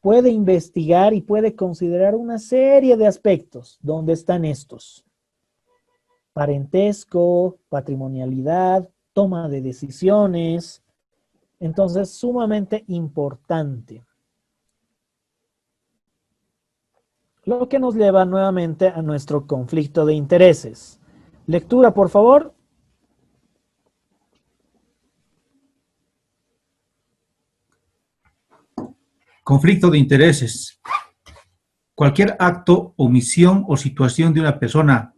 puede investigar y puede considerar una serie de aspectos donde están estos: parentesco, patrimonialidad, toma de decisiones. Entonces, sumamente importante. Lo que nos lleva nuevamente a nuestro conflicto de intereses. Lectura, por favor. Conflicto de intereses. Cualquier acto, omisión o situación de una persona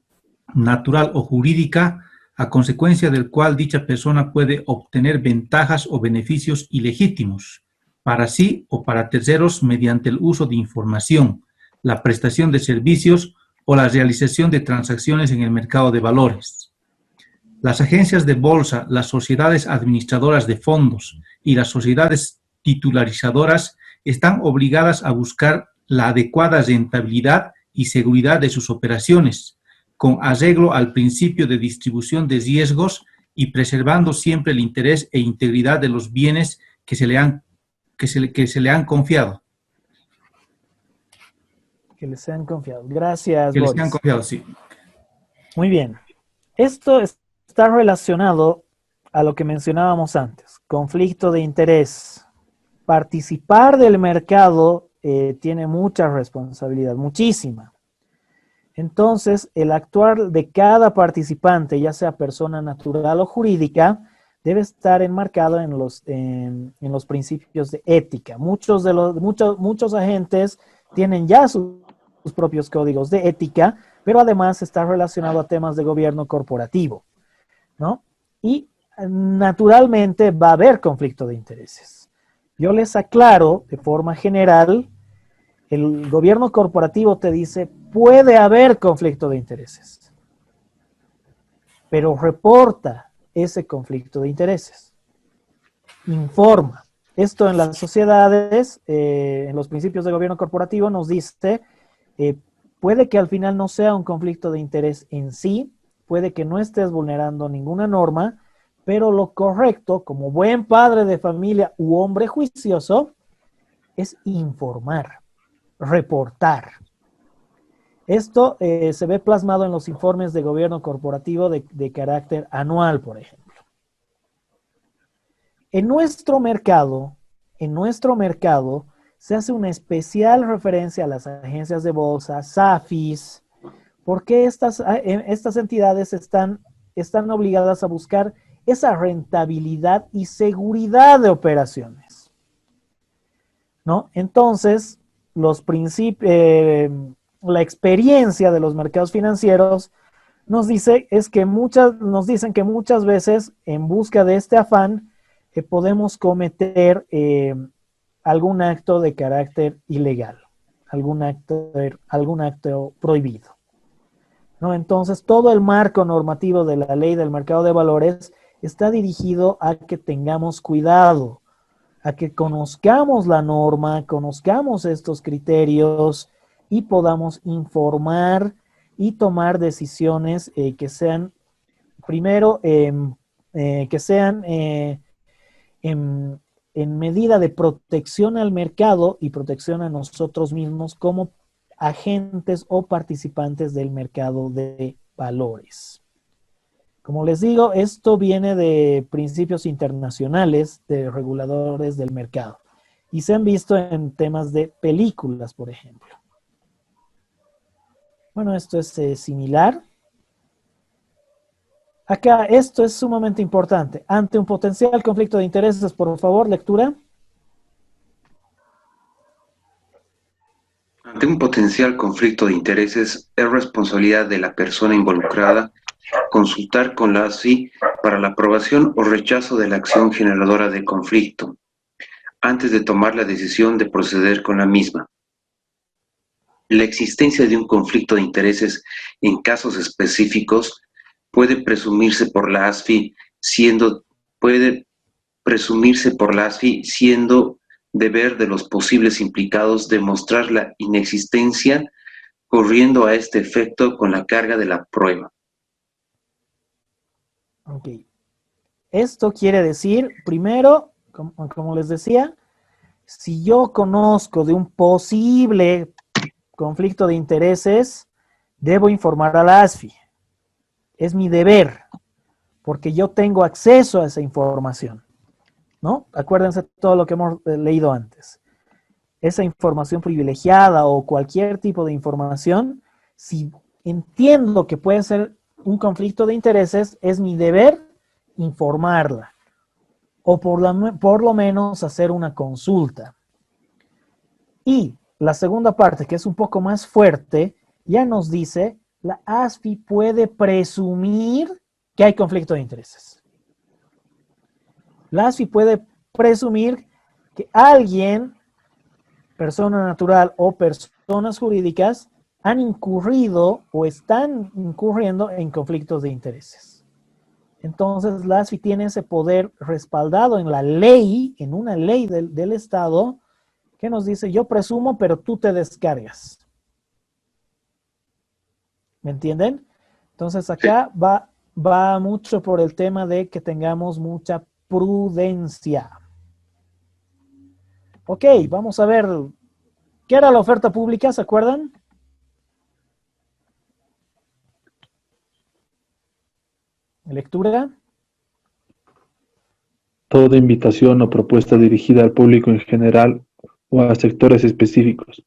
natural o jurídica a consecuencia del cual dicha persona puede obtener ventajas o beneficios ilegítimos para sí o para terceros mediante el uso de información, la prestación de servicios o la realización de transacciones en el mercado de valores. Las agencias de bolsa, las sociedades administradoras de fondos y las sociedades titularizadoras están obligadas a buscar la adecuada rentabilidad y seguridad de sus operaciones, con arreglo al principio de distribución de riesgos y preservando siempre el interés e integridad de los bienes que se le han confiado. Que les sean confiado. Gracias, Que les Boris. sean confiado, sí. Muy bien. Esto está relacionado a lo que mencionábamos antes. Conflicto de interés. Participar del mercado tiene mucha responsabilidad, muchísima. Entonces, el actuar de cada participante, ya sea persona natural o jurídica, debe estar enmarcado en los principios de ética. Muchos agentes tienen ya sus propios códigos de ética, pero además está relacionado a temas de gobierno corporativo, ¿no? Y naturalmente va a haber conflicto de intereses. Yo les aclaro de forma general, el gobierno corporativo te dice, puede haber conflicto de intereses, pero reporta ese conflicto de intereses, informa. Esto en las sociedades, en los principios de gobierno corporativo nos dice, puede que al final no sea un conflicto de interés en sí, puede que no estés vulnerando ninguna norma, pero lo correcto, como buen padre de familia u hombre juicioso, es informar, reportar. Esto se ve plasmado en los informes de gobierno corporativo de carácter anual, por ejemplo. En nuestro mercado se hace una especial referencia a las agencias de bolsa, SAFIs, porque estas entidades están obligadas a buscar esa rentabilidad y seguridad de operaciones, ¿no? Entonces, la experiencia de los mercados financieros nos dicen que muchas veces en busca de este afán podemos cometer algún acto de carácter ilegal, algún acto prohibido, ¿no? Entonces, todo el marco normativo de la ley del mercado de valores está dirigido a que tengamos cuidado, a que conozcamos la norma, conozcamos estos criterios y podamos informar y tomar decisiones que sean, primero, que sean en medida de protección al mercado y protección a nosotros mismos como agentes o participantes del mercado de valores. Como les digo, esto viene de principios internacionales de reguladores del mercado y se han visto en temas de películas, por ejemplo. Bueno, esto es similar. Acá, esto es sumamente importante. Ante un potencial conflicto de intereses, por favor, lectura. Ante un potencial conflicto de intereses, es responsabilidad de la persona involucrada consultar con la ASFI para la aprobación o rechazo de la acción generadora de conflicto, antes de tomar la decisión de proceder con la misma. La existencia de un conflicto de intereses en casos específicos puede presumirse por la ASFI siendo deber de los posibles implicados demostrar la inexistencia, corriendo a este efecto con la carga de la prueba. Ok. Esto quiere decir, primero, como les decía, si yo conozco de un posible conflicto de intereses, debo informar a la ASFI. Es mi deber, porque yo tengo acceso a esa información, ¿no? Acuérdense todo lo que hemos leído antes. Esa información privilegiada o cualquier tipo de información, si entiendo que puede ser un conflicto de intereses, es mi deber informarla o por lo menos hacer una consulta. Y la segunda parte, que es un poco más fuerte, ya nos dice, la ASFI puede presumir que hay conflicto de intereses. La ASFI puede presumir que alguien, persona natural o personas jurídicas, han incurrido o están incurriendo en conflictos de intereses. Entonces, la ASFI tiene ese poder respaldado en la ley, en una ley del Estado, que nos dice, yo presumo, pero tú te descargas. ¿Me entienden? Entonces, acá va mucho por el tema de que tengamos mucha prudencia. Ok, vamos a ver, ¿qué era la oferta pública? ¿Se acuerdan? Lectura. Toda invitación o propuesta dirigida al público en general o a sectores específicos,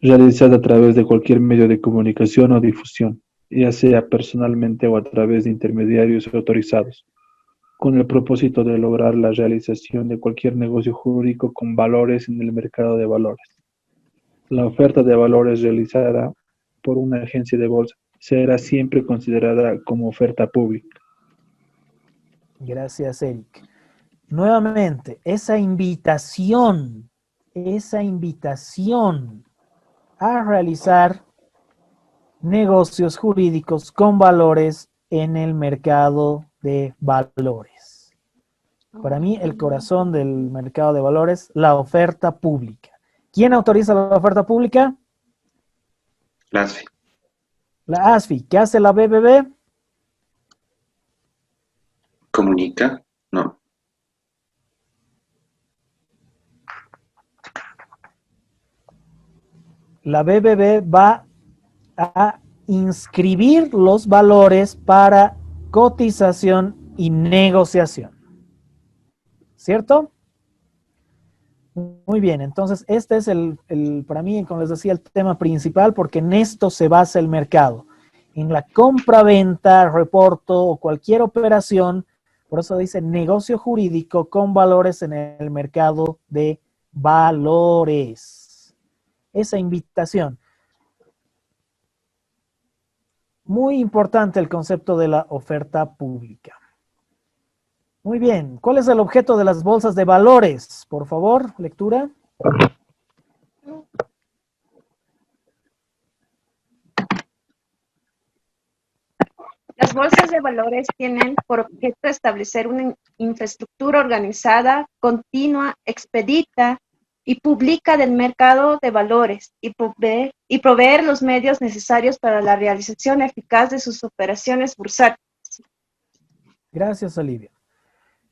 realizada a través de cualquier medio de comunicación o difusión, ya sea personalmente o a través de intermediarios autorizados, con el propósito de lograr la realización de cualquier negocio jurídico con valores en el mercado de valores. La oferta de valores realizada por una agencia de bolsa será siempre considerada como oferta pública. Gracias, Eric. nuevamente, esa invitación a realizar negocios jurídicos con valores en el mercado de valores. Para mí, el corazón del mercado de valores, la oferta pública. ¿Quién autoriza la oferta pública? La ASFI. La ASFI. ¿Qué hace la BBB? ¿Comunica? No. La BBB va a inscribir los valores para cotización y negociación. ¿Cierto? Muy bien, entonces este es para mí, como les decía, el tema principal, porque en esto se basa el mercado. En la compra-venta, reporto o cualquier operación, por eso dice negocio jurídico con valores en el mercado de valores. Esa invitación. Muy importante el concepto de la oferta pública. Muy bien, ¿cuál es el objeto de las bolsas de valores? Por favor, lectura. Las bolsas de valores tienen por objeto establecer una infraestructura organizada, continua, expedita y pública del mercado de valores y proveer los medios necesarios para la realización eficaz de sus operaciones bursátiles. Gracias, Olivia.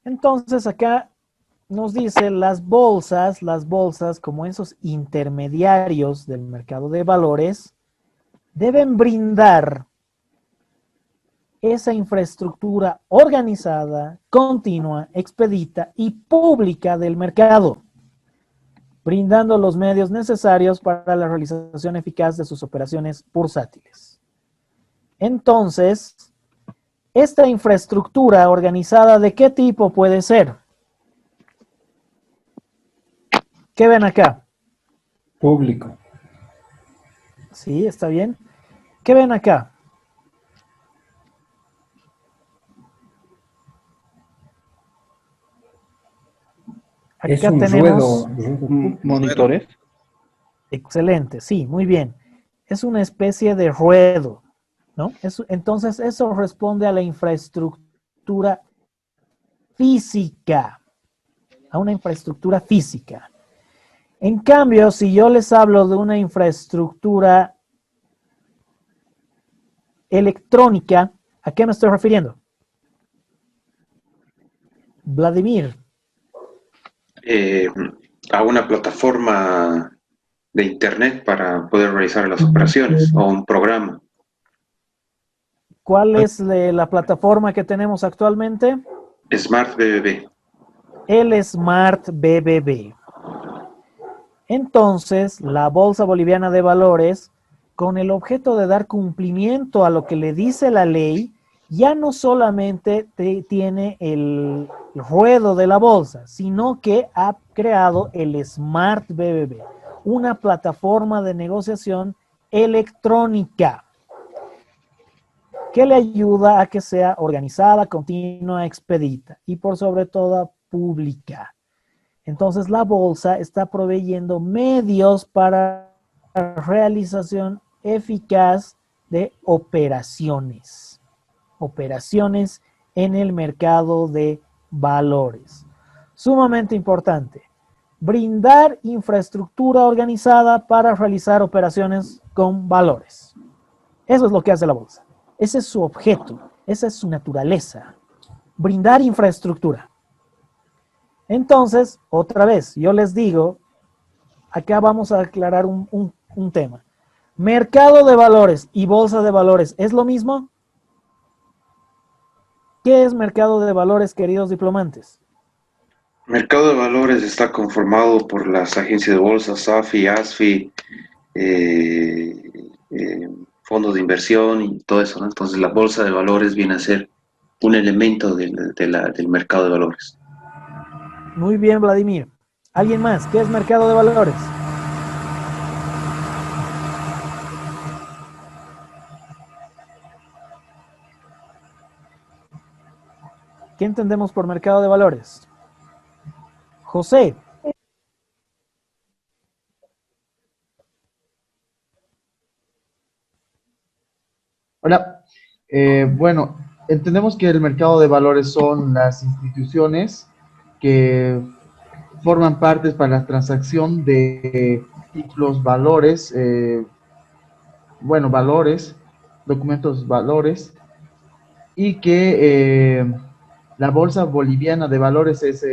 Entonces, acá nos dice las bolsas como esos intermediarios del mercado de valores, deben brindar esa infraestructura organizada, continua, expedita y pública del mercado, brindando los medios necesarios para la realización eficaz de sus operaciones bursátiles. Entonces, esta infraestructura organizada, ¿de qué tipo puede ser? ¿Qué ven acá? Público. Sí, está bien. ¿Qué ven acá? Es Acá un tenemos monitores. Excelente, sí, muy bien. Es una especie de ruedo, ¿no? Entonces, eso responde a la infraestructura física, a una infraestructura física. En cambio, si yo les hablo de una infraestructura electrónica, ¿a qué me estoy refiriendo? Vladimir. A una plataforma de internet para poder realizar las operaciones o un programa. ¿Cuál es la plataforma que tenemos actualmente? Smart BBB. El Smart BBB. Entonces, la Bolsa Boliviana de Valores, con el objeto de dar cumplimiento a lo que le dice la ley, ya no solamente tiene el ruedo de la bolsa, sino que ha creado el Smart BBB, una plataforma de negociación electrónica que le ayuda a que sea organizada, continua, expedita y por sobre todo pública. Entonces la bolsa está proveyendo medios para la realización eficaz de operaciones en el mercado de valores. Sumamente importante, brindar infraestructura organizada para realizar operaciones con valores. Eso es lo que hace la bolsa. Ese es su objeto, esa es su naturaleza, brindar infraestructura. Entonces, otra vez, yo les digo, acá vamos a aclarar un tema. ¿Mercado de valores y bolsa de valores es lo mismo? ¿Qué es mercado de valores, queridos diplomantes? Mercado de valores está conformado por las agencias de bolsa, SAFI, ASFI, fondos de inversión y todo eso, ¿no? Entonces la bolsa de valores viene a ser un elemento del mercado de valores. Muy bien, Vladimir. ¿Alguien más? ¿Qué es mercado de valores? ¿Qué entendemos por mercado de valores? José. Hola. Bueno, entendemos que el mercado de valores son las instituciones que forman partes para la transacción de títulos, valores, bueno, valores, documentos, valores, y que la Bolsa Boliviana de Valores es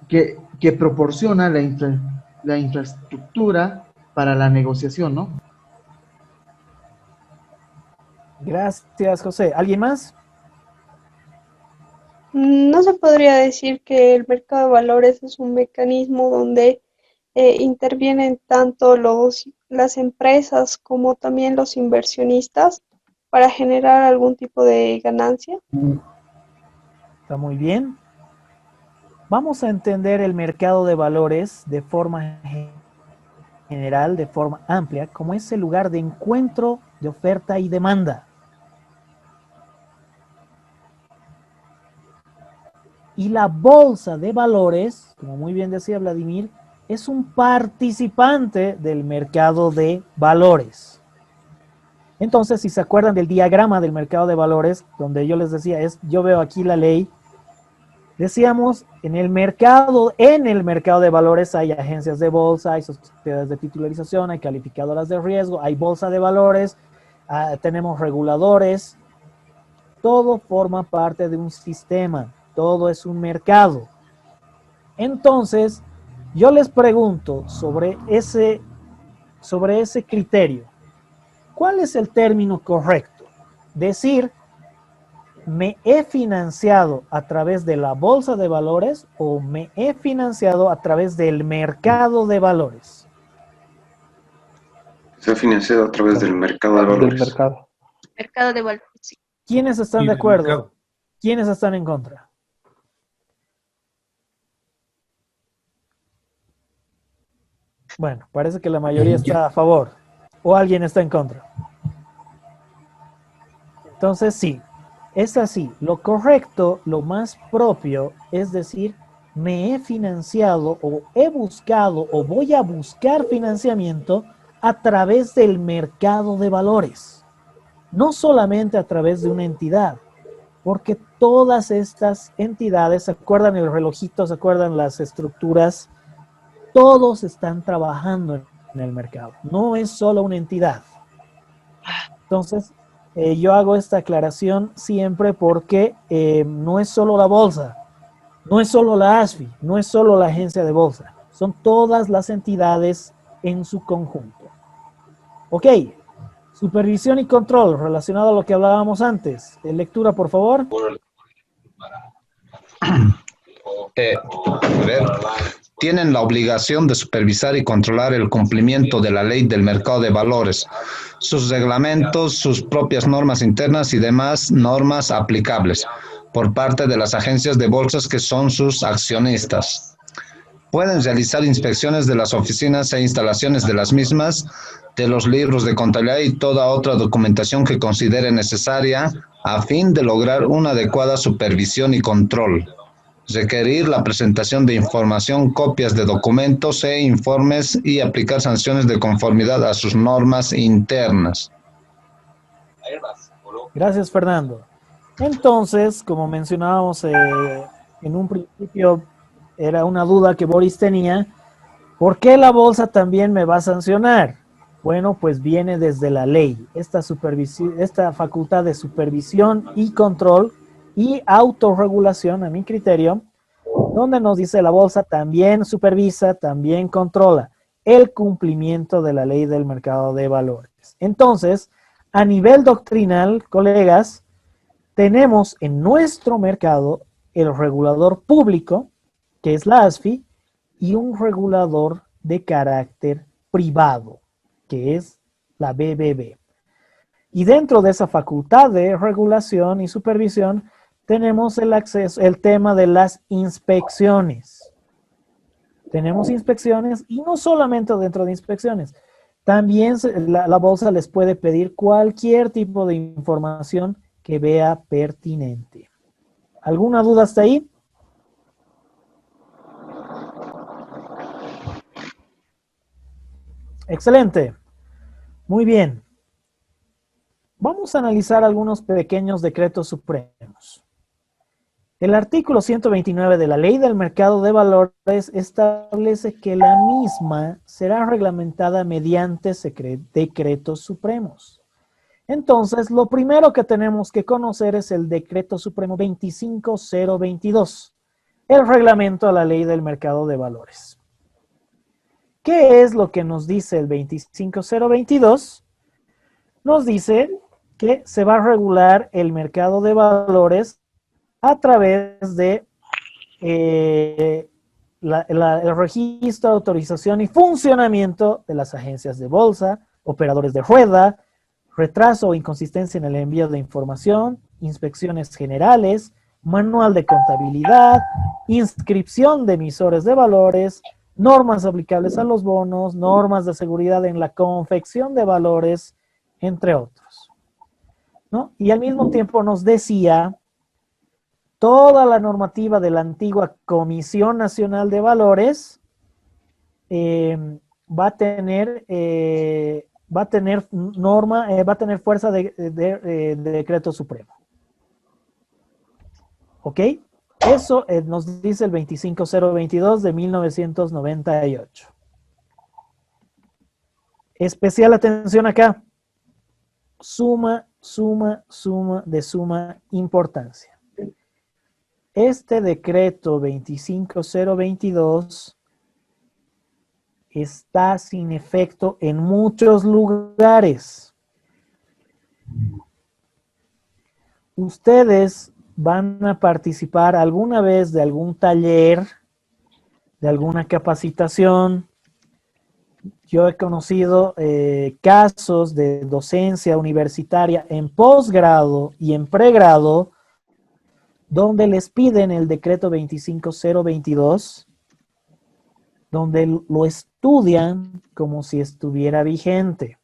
que proporciona la infraestructura para la negociación, ¿no? Gracias, José. ¿Alguien más? No se podría decir que el mercado de valores es un mecanismo donde intervienen tanto las empresas como también los inversionistas para generar algún tipo de ganancia. Está muy bien. Vamos a entender el mercado de valores de forma general, de forma amplia, como ese lugar de encuentro de oferta y demanda. Y la bolsa de valores, como muy bien decía Vladimir, es un participante del mercado de valores. Entonces, si se acuerdan del diagrama del mercado de valores, donde yo les decía, yo veo aquí la ley, decíamos, en el mercado de valores hay agencias de bolsa, hay sociedades de titularización, hay calificadoras de riesgo, hay bolsa de valores, tenemos reguladores, todo forma parte de un sistema, todo es un mercado. Entonces, yo les pregunto sobre ese criterio, ¿cuál es el término correcto? Decir, ¿me he financiado a través de la bolsa de valores o me he financiado a través del mercado de valores? Se ha financiado a través del mercado de valores. Del mercado. Mercado de valores, sí. ¿Quiénes están Sí, de del acuerdo? mercado. ¿Quiénes están en contra? Bueno, parece que la mayoría está a favor. ¿O alguien está en contra? Entonces sí, es así. Lo correcto, lo más propio, es decir, me he financiado o he buscado o voy a buscar financiamiento a través del mercado de valores. No solamente a través de una entidad, porque todas estas entidades, ¿se acuerdan el relojito? ¿Se acuerdan las estructuras? Todos están trabajando en el mercado. No es solo una entidad. Entonces, yo hago esta aclaración siempre porque no es solo la bolsa, no es solo la ASFI, no es solo la agencia de bolsa, son todas las entidades en su conjunto. Ok, supervisión y control relacionado a lo que hablábamos antes. Lectura, por favor. Tienen la obligación de supervisar y controlar el cumplimiento de la ley del mercado de valores, sus reglamentos, sus propias normas internas y demás normas aplicables por parte de las agencias de bolsas que son sus accionistas. Pueden realizar inspecciones de las oficinas e instalaciones de las mismas, de los libros de contabilidad y toda otra documentación que considere necesaria a fin de lograr una adecuada supervisión y control. Requerir la presentación de información, copias de documentos e informes y aplicar sanciones de conformidad a sus normas internas. Gracias, Fernando. Entonces, como mencionábamos en un principio, era una duda que Boris tenía, ¿por qué la bolsa también me va a sancionar? Bueno, pues viene desde la ley, esta facultad de supervisión y control y autorregulación, a mi criterio, donde nos dice la bolsa también supervisa, también controla el cumplimiento de la ley del mercado de valores. Entonces, a nivel doctrinal, colegas, tenemos en nuestro mercado el regulador público, que es la ASFI, y un regulador de carácter privado, que es la BBB. Y dentro de esa facultad de regulación y supervisión, tenemos el tema de las inspecciones. Tenemos inspecciones y no solamente dentro de inspecciones. También la bolsa les puede pedir cualquier tipo de información que vea pertinente. ¿Alguna duda hasta ahí? Excelente. Muy bien. Vamos a analizar algunos pequeños decretos supremos. El artículo 129 de la Ley del Mercado de Valores establece que la misma será reglamentada mediante decretos supremos. Entonces, lo primero que tenemos que conocer es el Decreto Supremo 25022, el reglamento a la Ley del Mercado de Valores. ¿Qué es lo que nos dice el 25022? Nos dice que se va a regular el mercado de valores a través de el registro, autorización y funcionamiento de las agencias de bolsa, operadores de rueda, retraso o inconsistencia en el envío de información, inspecciones generales, manual de contabilidad, inscripción de emisores de valores, normas aplicables a los bonos, normas de seguridad en la confección de valores, entre otros, ¿no? Y al mismo tiempo nos decía toda la normativa de la antigua Comisión Nacional de Valores va a tener fuerza de decreto supremo. ¿Ok? Eso nos dice el 25022 de 1998. Especial atención acá. Suma importancia. Este decreto 25022 está sin efecto en muchos lugares. Ustedes van a participar alguna vez de algún taller, de alguna capacitación. Yo he conocido casos de docencia universitaria en posgrado y en pregrado donde les piden el decreto 25022, donde lo estudian como si estuviera vigente.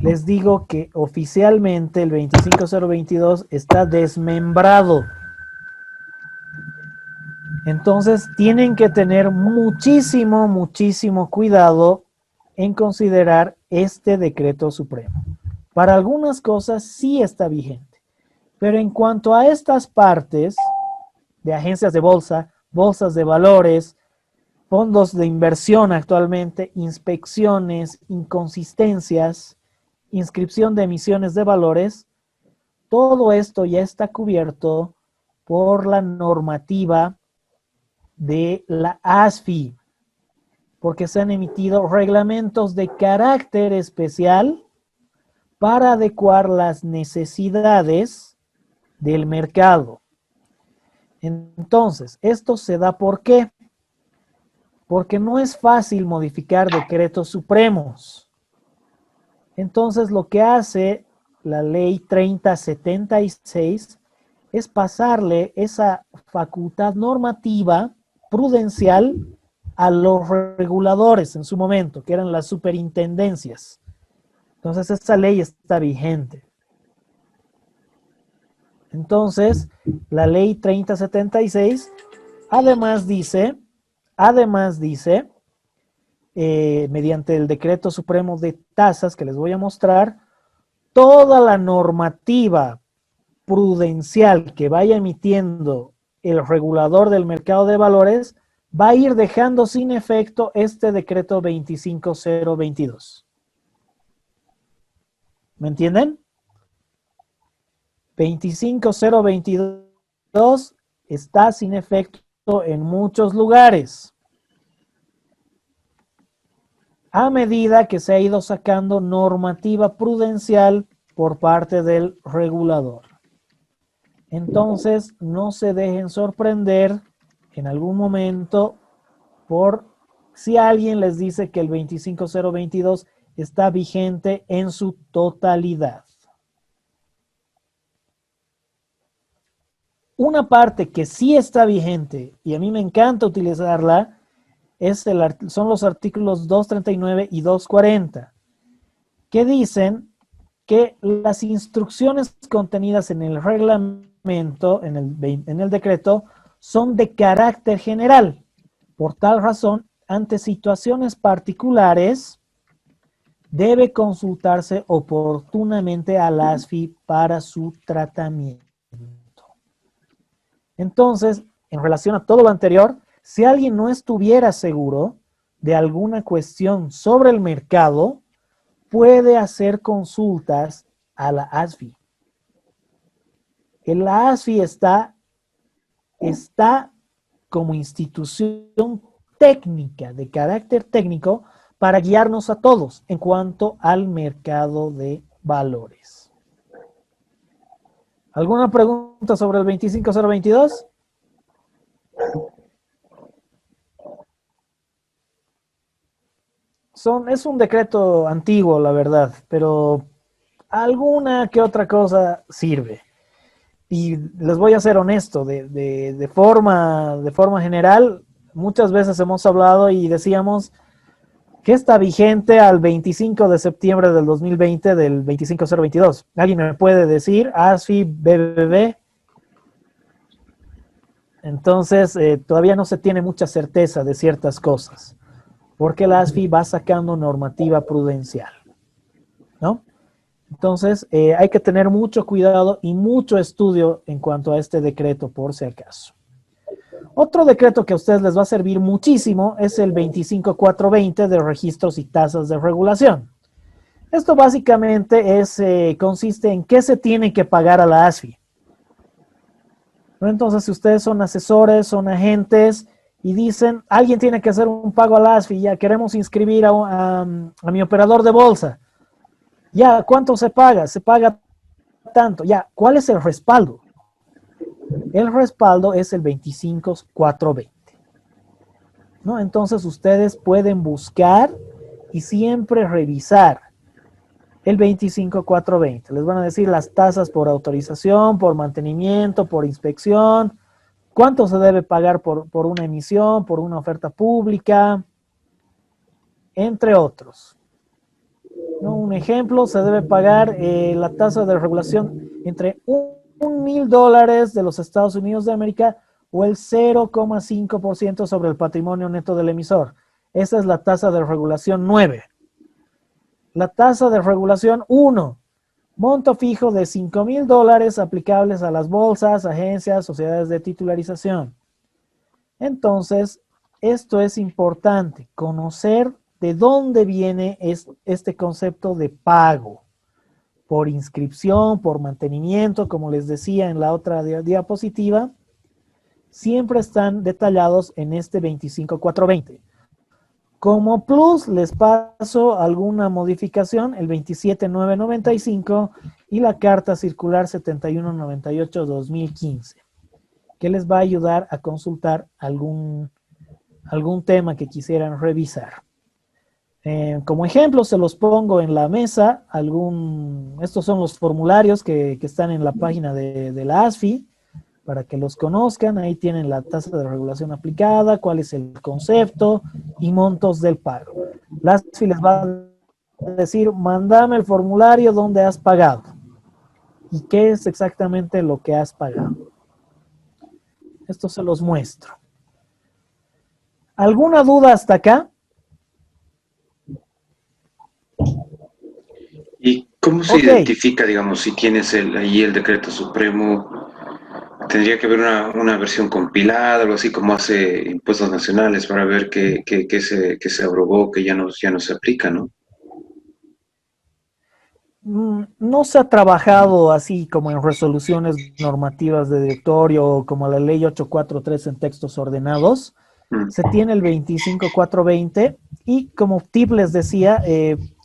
Les digo que oficialmente el 25022 está desmembrado. Entonces tienen que tener muchísimo cuidado en considerar este decreto supremo. Para algunas cosas sí está vigente. Pero en cuanto a estas partes de agencias de bolsa, bolsas de valores, fondos de inversión actualmente, inspecciones, inconsistencias, inscripción de emisiones de valores, todo esto ya está cubierto por la normativa de la ASFI, porque se han emitido reglamentos de carácter especial para adecuar las necesidades del mercado. Entonces, esto se da ¿por qué? Porque no es fácil modificar decretos supremos. Entonces, lo que hace la ley 3076 es pasarle esa facultad normativa prudencial a los reguladores en su momento, que eran las superintendencias. Entonces, esa ley está vigente. Entonces, la ley 3076 además dice, mediante el decreto supremo de tasas que les voy a mostrar, toda la normativa prudencial que vaya emitiendo el regulador del mercado de valores va a ir dejando sin efecto este decreto 25022. ¿Me entienden? 25022 está sin efecto en muchos lugares. A medida que se ha ido sacando normativa prudencial por parte del regulador. Entonces, no se dejen sorprender en algún momento por si alguien les dice que el 25022 está vigente en su totalidad. Una parte que sí está vigente, y a mí me encanta utilizarla, son los artículos 239 y 240, que dicen que las instrucciones contenidas en el reglamento, en el decreto, son de carácter general. Por tal razón, ante situaciones particulares, debe consultarse oportunamente al ASFI para su tratamiento. Entonces, en relación a todo lo anterior, si alguien no estuviera seguro de alguna cuestión sobre el mercado, puede hacer consultas a la ASFI. La ASFI está como institución técnica, de carácter técnico, para guiarnos a todos en cuanto al mercado de valores. ¿Alguna pregunta sobre el 25022? Es un decreto antiguo, la verdad, pero alguna que otra cosa sirve. Y les voy a ser honesto, de forma general, muchas veces hemos hablado y decíamos que está vigente al 25 de septiembre del 2020 del 25022. ¿Alguien me puede decir ASFI, BBB? Entonces, todavía no se tiene mucha certeza de ciertas cosas, porque la ASFI va sacando normativa prudencial, ¿no? Entonces, hay que tener mucho cuidado y mucho estudio en cuanto a este decreto, por si acaso. Otro decreto que a ustedes les va a servir muchísimo es el 25420 de registros y tasas de regulación. Esto básicamente consiste en qué se tiene que pagar a la ASFI. Entonces, si ustedes son asesores, son agentes y dicen, alguien tiene que hacer un pago a la ASFI, ya queremos inscribir a mi operador de bolsa. Ya, ¿cuánto se paga? Se paga tanto. Ya, ¿cuál es el respaldo? El respaldo es el 25420, ¿no? Entonces ustedes pueden buscar y siempre revisar el 25420. Les van a decir las tasas por autorización, por mantenimiento, por inspección, cuánto se debe pagar por una emisión, por una oferta pública, entre otros. ¿No? Un ejemplo, se debe pagar la tasa de regulación entre $1,000 de los Estados Unidos de América o el 0,5% sobre el patrimonio neto del emisor. Esa es la tasa de regulación 9. La tasa de regulación 1, monto fijo de $5,000 aplicables a las bolsas, agencias, sociedades de titularización. Entonces, esto es importante, conocer de dónde viene este concepto de pago. Por inscripción, por mantenimiento, como les decía en la otra diapositiva, siempre están detallados en este 25420. Como plus, les paso alguna modificación, el 27995 y la carta circular 7198-2015, que les va a ayudar a consultar algún tema que quisieran revisar. Como ejemplo, se los pongo en la mesa, estos son los formularios que están en la página de la ASFI, para que los conozcan. Ahí tienen la tasa de regulación aplicada, cuál es el concepto y montos del pago. La ASFI les va a decir, mándame el formulario donde has pagado y qué es exactamente lo que has pagado. Esto se los muestro. ¿Alguna duda hasta acá? ¿Y cómo se identifica, digamos, si tienes ahí el decreto supremo? Tendría que haber una versión compilada, algo así como hace Impuestos Nacionales, para ver qué se abrogó, que ya no se aplica, ¿no? No se ha trabajado así como en resoluciones normativas de directorio o como la ley 843 en textos ordenados. Se tiene el 25420 y como tip les decía,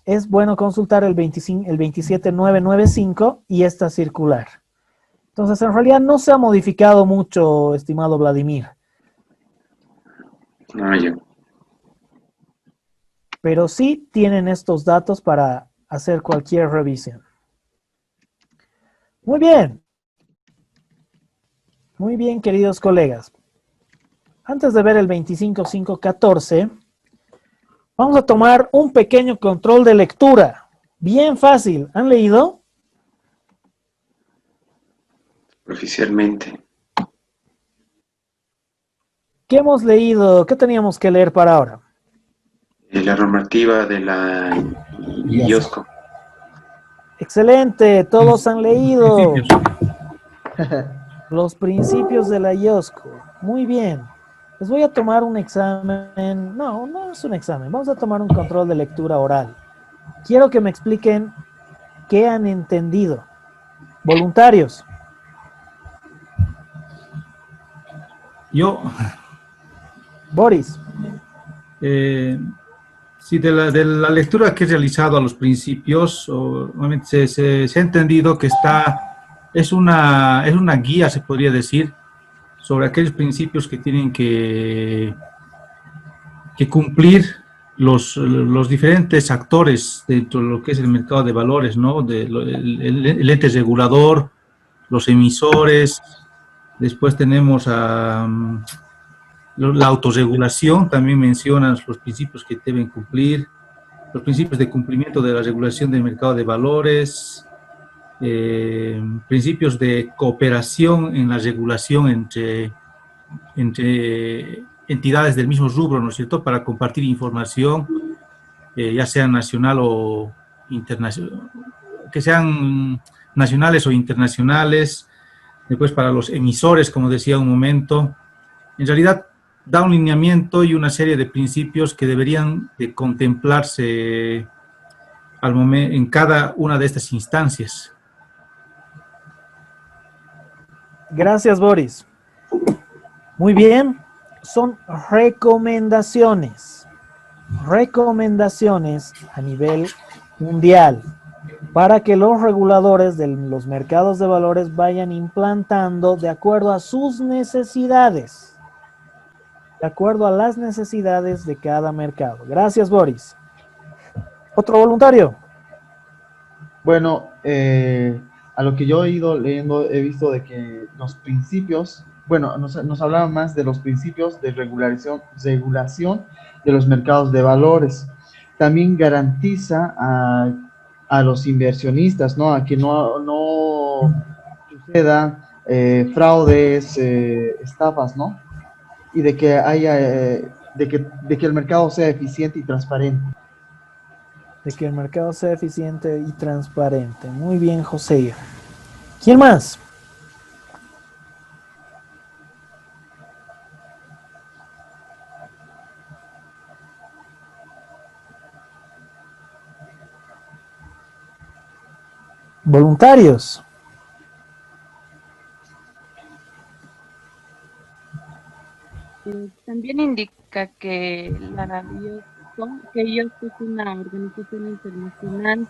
es bueno consultar el 27995 y esta circular. Entonces, en realidad no se ha modificado mucho, estimado Vladimir. Pero sí tienen estos datos para hacer cualquier revisión. Muy bien. Muy bien, queridos colegas. Antes de ver el 25514, vamos a tomar un pequeño control de lectura. Bien fácil. ¿Han leído? Oficialmente. ¿Qué hemos leído? ¿Qué teníamos que leer para ahora? La normativa de la IOSCO. Excelente, todos han leído Principios. los principios de la IOSCO. Muy bien. Les voy a tomar un examen. No, no es un examen. Vamos a tomar un control de lectura oral. Quiero que me expliquen qué han entendido. Voluntarios. Yo, Boris. sí, de la lectura que he realizado a los principios, obviamente se ha entendido que es una guía, se podría decir, sobre aquellos principios que tienen que cumplir los diferentes actores dentro de lo que es el mercado de valores, ¿no? El ente regulador, los emisores, después tenemos la autorregulación, también mencionan los principios que deben cumplir, los principios de cumplimiento de la regulación del mercado de valores, principios de cooperación en la regulación entre entidades del mismo rubro, ¿no es cierto?, para compartir información, ya sea nacional o internacional, que sean nacionales o internacionales. Después, para los emisores, como decía un momento, en realidad da un lineamiento y una serie de principios que deberían de contemplarse en cada una de estas instancias. Gracias, Boris. Muy bien. Son recomendaciones. Recomendaciones a nivel mundial para que los reguladores de los mercados de valores vayan implantando de acuerdo a sus necesidades. De acuerdo a las necesidades de cada mercado. Gracias, Boris. ¿Otro voluntario? Bueno, a lo que yo he ido leyendo, he visto de que los principios, bueno, nos hablaban más de los principios de regulación de los mercados de valores. También garantiza a los inversionistas, ¿no? A que no suceda fraudes, estafas, ¿no? Y de que haya, de que el mercado sea eficiente y transparente. De que el mercado sea eficiente y transparente. Muy bien, José. ¿Quién más? Voluntarios. También indica que IOSCO es una organización internacional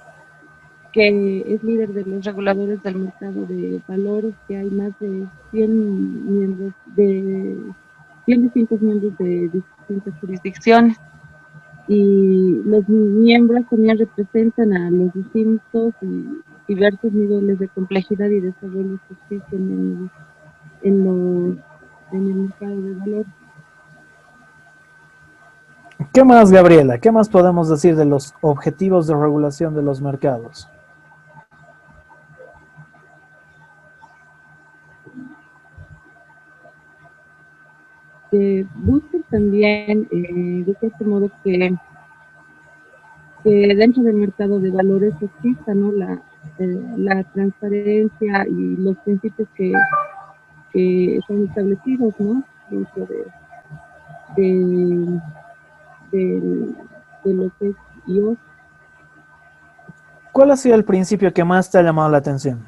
que es líder de los reguladores del mercado de valores, que hay más de 100 miembros, de 100 distintos miembros de distintas jurisdicciones. Y los miembros también representan a los distintos y diversos niveles de complejidad y desarrollo que existen en el mercado de valores. ¿Qué más, Gabriela? ¿Qué más podemos decir de los objetivos de regulación de los mercados? Buscan también, de cierto modo, que dentro del mercado de valores exista, ¿no?, la transparencia y los principios que son establecidos, ¿no?, dentro de, de lo que es IOS. ¿Cuál ha sido el principio que más te ha llamado la atención?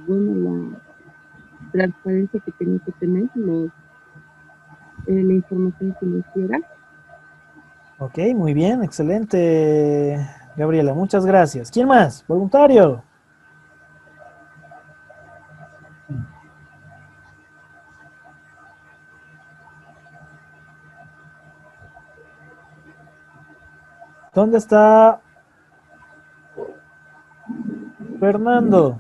Bueno, la transparencia que tiene que tener la información financiera. Ok, muy bien, excelente, Gabriela, muchas gracias. ¿Quién más? Voluntario. ¿Dónde está Fernando?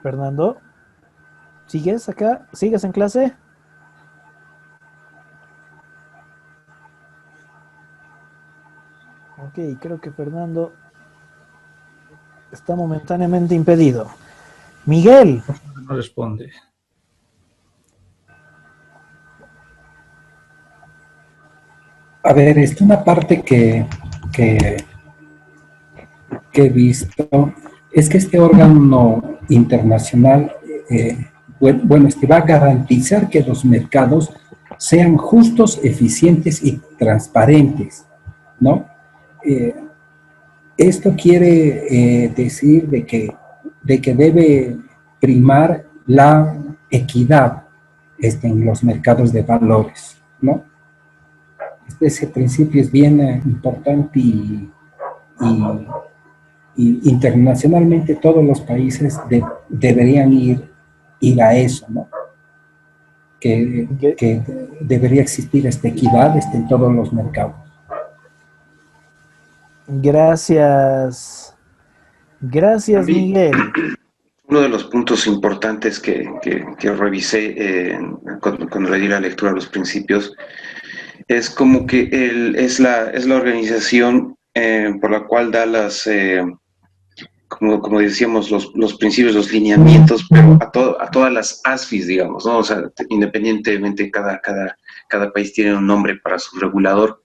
Fernando, ¿sigues acá? ¿Sigues en clase? Ok, creo que Fernando está momentáneamente impedido. Miguel. No responde. A ver, una parte que he visto es que este órgano internacional, bueno, va a garantizar que los mercados sean justos, eficientes y transparentes, ¿no? Esto quiere decir de que debe primar la equidad en los mercados de valores, ¿no? Ese principio es bien importante y internacionalmente todos los países deberían ir a eso, ¿no? Que debería existir esta equidad en todos los mercados. Gracias. Gracias, Miguel. Uno de los puntos importantes que revisé cuando le di la lectura a los principios es como que es la organización por la cual da las, como decíamos, los principios, los lineamientos, pero a todas las ASFIs, digamos, ¿no? O sea, independientemente, cada país tiene un nombre para su regulador,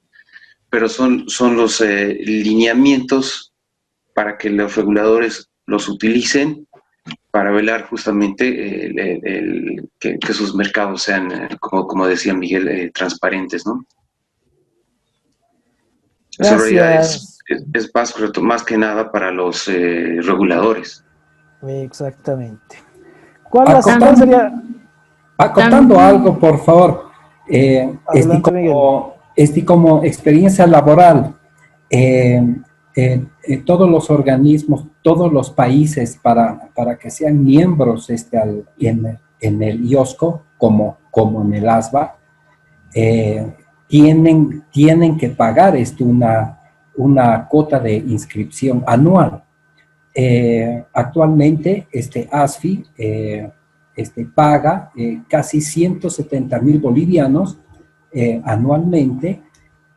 pero son los lineamientos para que los reguladores los utilicen para velar justamente que sus mercados sean, como decía Miguel, transparentes, ¿no? Eso en realidad es más que nada para los reguladores. Exactamente. ¿Cuál sería? Acotando algo, por favor. Como experiencia laboral, todos los organismos, todos los países, para que sean miembros en el IOSCO, como en el ASBA, tienen que pagar una cuota de inscripción anual. Actualmente, ASFI paga casi 170.000 bolivianos anualmente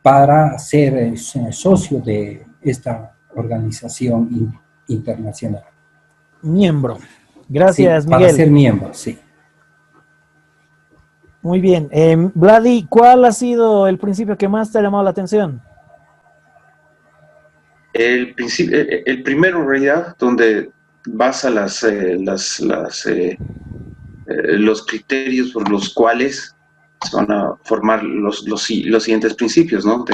para ser socio de esta organización internacional. Miembro. Gracias, sí, Miguel. Para ser miembro, sí. Muy bien. Vladi, ¿cuál ha sido el principio que más te ha llamado la atención? El primero, en realidad, donde basa los criterios por los cuales se van a formar los siguientes principios, ¿no?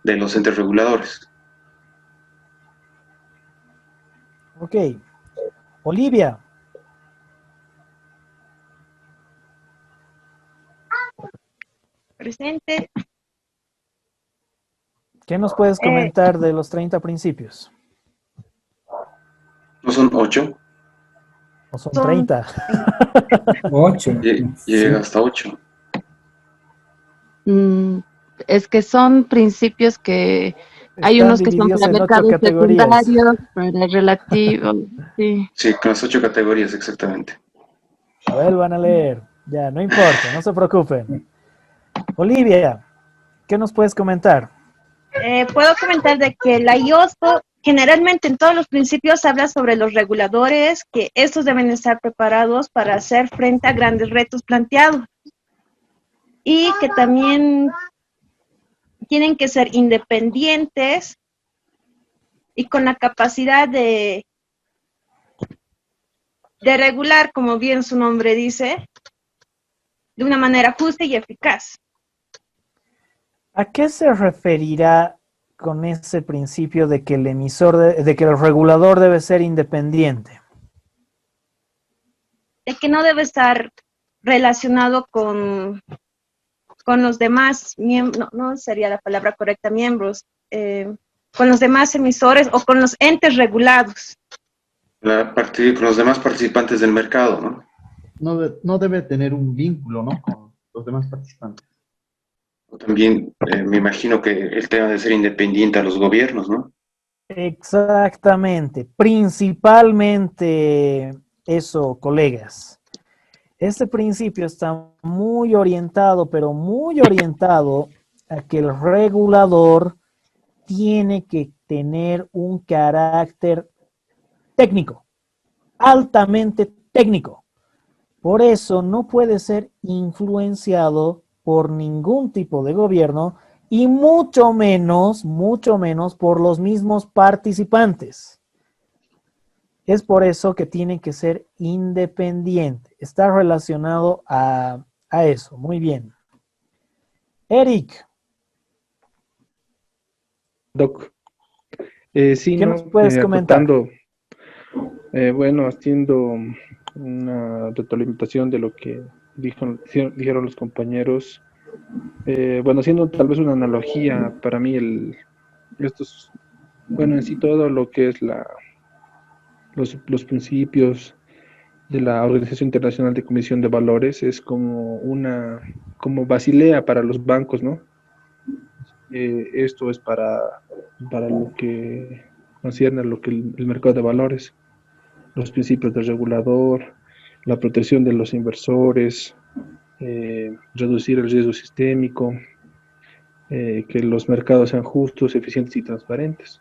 de los entes reguladores. Ok. Olivia. Presente. ¿Qué nos puedes comentar de los 30 principios? ¿No son 8? ¿O son 30? 8. Llega hasta 8. Es que son principios que hay unos que son para mercados secundarios, para relativos. Sí, con las 8 categorías, exactamente. Vuelvan a leer. Ya, no importa, no se preocupen. Olivia, ¿qué nos puedes comentar? Puedo comentar de que la IOSCO generalmente en todos los principios habla sobre los reguladores, que estos deben estar preparados para hacer frente a grandes retos planteados y que también tienen que ser independientes y con la capacidad de regular, como bien su nombre dice, de una manera justa y eficaz. ¿A qué se referirá con ese principio de que de que el regulador debe ser independiente? De que no debe estar relacionado con los demás miembros, no sería la palabra correcta, miembros, con los demás emisores o con los entes regulados. Con los demás participantes del mercado, ¿no? No debe tener un vínculo, ¿no? Con los demás participantes. También me imagino que el tema de ser independiente a los gobiernos, ¿no? Exactamente, principalmente eso, colegas. Este principio está muy orientado, pero muy orientado a que el regulador tiene que tener un carácter técnico, altamente técnico. Por eso no puede ser influenciado por ningún tipo de gobierno y mucho menos por los mismos participantes. Es por eso que tiene que ser independiente. Está relacionado a eso. Muy bien. Eric, Doc. Sí, ¿qué nos ¿no? puedes comentar? Acotando, bueno, haciendo una retroalimentación de lo que dijeron los compañeros. Bueno, haciendo tal vez una analogía, para mí estos, bueno, en sí todo lo que es los principios de la Organización Internacional de Comisión de Valores es como Basilea para los bancos, ¿no? Esto es para lo que concierne a lo que el mercado de valores, los principios del regulador, la protección de los inversores, reducir el riesgo sistémico, que los mercados sean justos, eficientes y transparentes.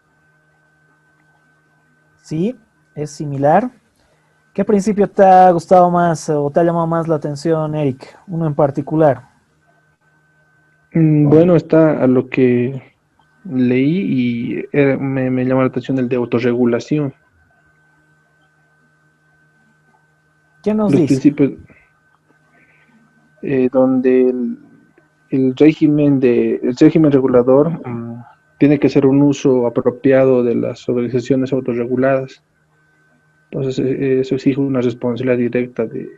Sí, es similar. ¿Qué principio te ha gustado más o te ha llamado más la atención, Eric? Uno en particular. Bueno, está a lo que leí y me llama la atención el de autorregulación. ¿Qué nos Los dice? principios donde el régimen regulador tiene que ser un uso apropiado de las organizaciones autorreguladas. Entonces, eso exige una responsabilidad directa de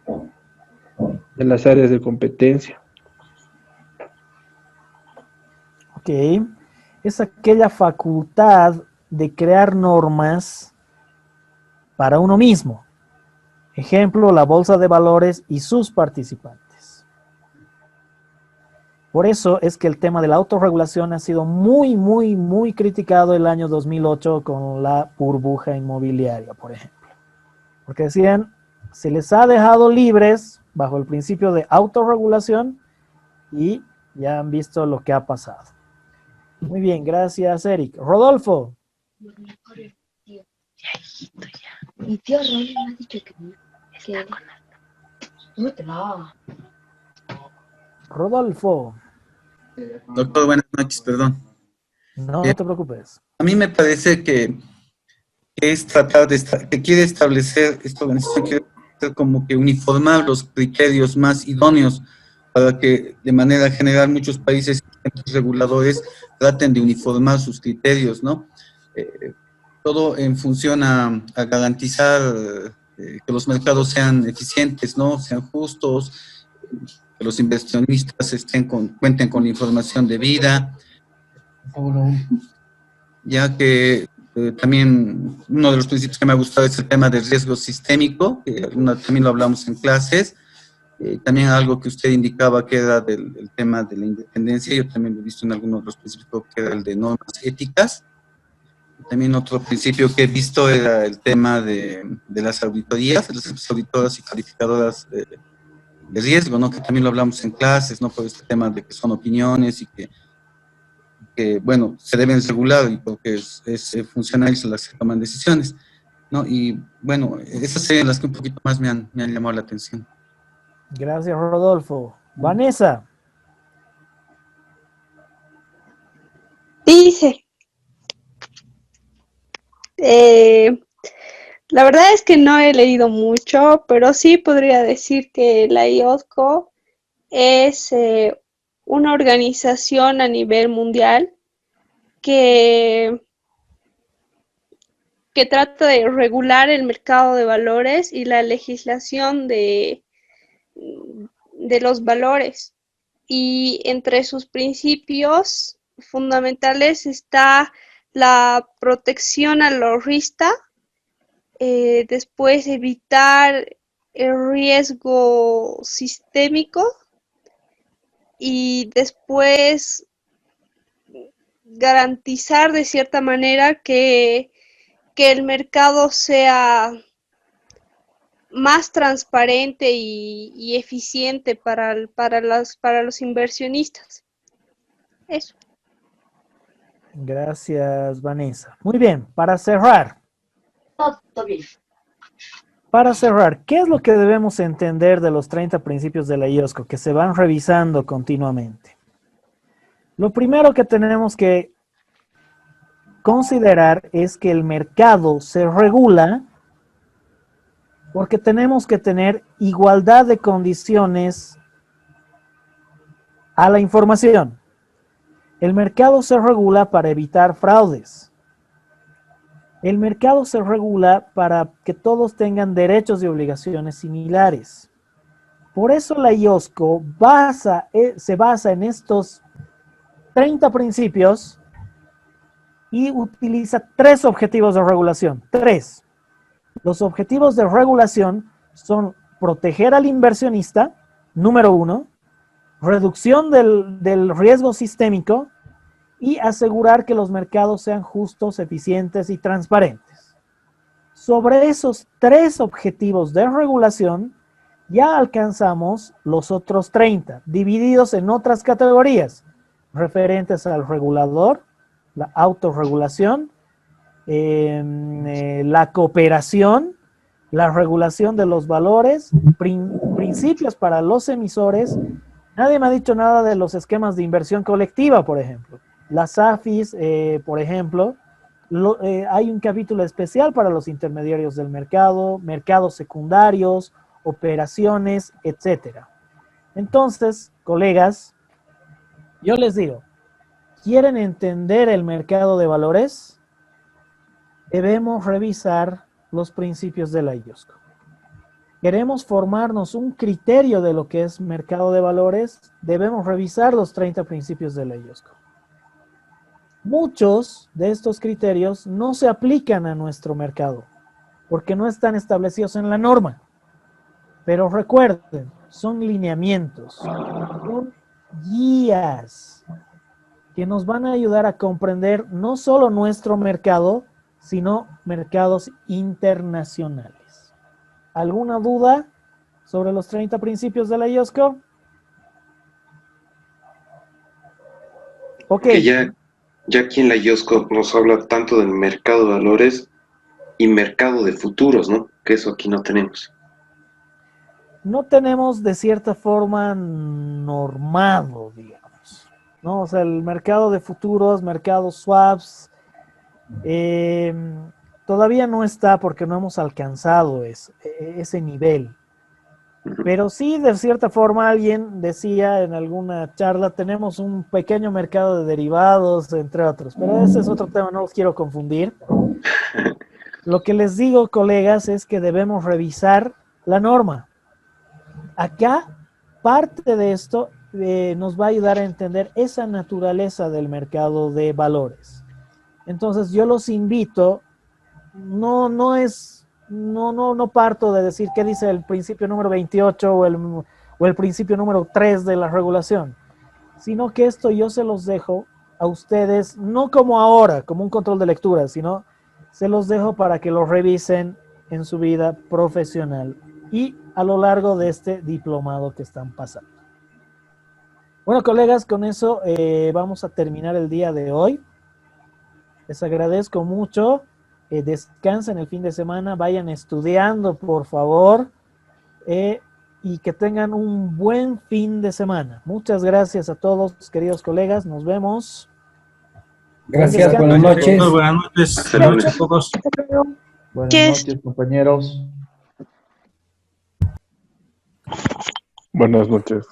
las áreas de competencia. Ok. Es aquella facultad de crear normas para uno mismo. Ejemplo, la bolsa de valores y sus participantes. Por eso es que el tema de la autorregulación ha sido muy criticado el año 2008 con la burbuja inmobiliaria, por ejemplo. Porque decían, se les ha dejado libres bajo el principio de autorregulación y ya han visto lo que ha pasado. Muy bien, gracias, Eric. Rodolfo. Mi tío Ronnie me ha dicho que Rodolfo. Doctor, buenas noches, perdón. No te preocupes. A mí me parece que es tratar que quiere establecer, esta organización quiere como que uniformar los criterios más idóneos para que de manera general muchos países y reguladores traten de uniformar sus criterios, ¿no? Todo en función a garantizar que los mercados sean eficientes, ¿no? Sean justos, que los inversionistas cuenten con la información debida, ya que también uno de los principios que me ha gustado es el tema del riesgo sistémico, que también lo hablamos en clases, también algo que usted indicaba que era el tema de la independencia, yo también lo he visto en algunos de los principios que era el de normas éticas. También otro principio que he visto era el tema de las auditorías, de las auditoras y calificadoras de riesgo, ¿no? Que también lo hablamos en clases, ¿no? Por este tema de que son opiniones y que bueno, se deben regular y porque es funcional y las que toman decisiones, ¿no? Y bueno, esas serían las que un poquito más me han llamado la atención. Gracias, Rodolfo. Vanessa. Dice, la verdad es que no he leído mucho, pero sí podría decir que la IOSCO es una organización a nivel mundial que trata de regular el mercado de valores y la legislación de los valores. Y entre sus principios fundamentales está la protección al ahorrista, después evitar el riesgo sistémico y después garantizar de cierta manera que el mercado sea más transparente y eficiente para los inversionistas. Eso. Gracias, Vanessa. Muy bien, para cerrar. Todo bien. Para cerrar, ¿qué es lo que debemos entender de los 30 principios de la IOSCO que se van revisando continuamente? Lo primero que tenemos que considerar es que el mercado se regula porque tenemos que tener igualdad de condiciones a la información. El mercado se regula para evitar fraudes. El mercado se regula para que todos tengan derechos y obligaciones similares. Por eso la IOSCO se basa en estos 30 principios y utiliza 3 objetivos de regulación. 3. Los objetivos de regulación son proteger al inversionista, número 1, reducción del riesgo sistémico y asegurar que los mercados sean justos, eficientes y transparentes. Sobre esos 3 objetivos de regulación ya alcanzamos los otros 30, divididos en otras categorías, referentes al regulador, la autorregulación, la cooperación, la regulación de los valores, principios para los emisores. Nadie me ha dicho nada de los esquemas de inversión colectiva, por ejemplo. Las AFIs, por ejemplo, hay un capítulo especial para los intermediarios del mercado, mercados secundarios, operaciones, etcétera. Entonces, colegas, yo les digo, ¿quieren entender el mercado de valores? Debemos revisar los principios de la IOSCO. ¿Queremos formarnos un criterio de lo que es mercado de valores? Debemos revisar los 30 principios de la IOSCO. Muchos de estos criterios no se aplican a nuestro mercado porque no están establecidos en la norma. Pero recuerden, son lineamientos, son guías que nos van a ayudar a comprender no solo nuestro mercado, sino mercados internacionales. ¿Alguna duda sobre los 30 principios de la IOSCO? Ok. Que ya aquí en la IOSCO nos habla tanto del mercado de valores y mercado de futuros, ¿no? Que eso aquí no tenemos. No tenemos de cierta forma normado, digamos, ¿no? O sea, el mercado de futuros, mercado swaps, todavía no está porque no hemos alcanzado ese nivel. Pero sí, de cierta forma, alguien decía en alguna charla, tenemos un pequeño mercado de derivados, entre otros. Pero ese es otro tema, no los quiero confundir. Lo que les digo, colegas, es que debemos revisar la norma. Acá, parte de esto nos va a ayudar a entender esa naturaleza del mercado de valores. Entonces, yo los invito, no parto de decir qué dice el principio número 28 o el principio número 3 de la regulación, sino que esto yo se los dejo a ustedes, no como ahora, como un control de lectura, sino se los dejo para que lo revisen en su vida profesional y a lo largo de este diplomado que están pasando. Bueno, colegas, con eso vamos a terminar el día de hoy. Les agradezco mucho. Descansen el fin de semana, vayan estudiando, por favor, y que tengan un buen fin de semana. Muchas gracias a todos, queridos colegas. Nos vemos. Gracias, buenas noches. Buenas noches. Buenas noches a todos. Buenas noches, compañeros. Buenas noches.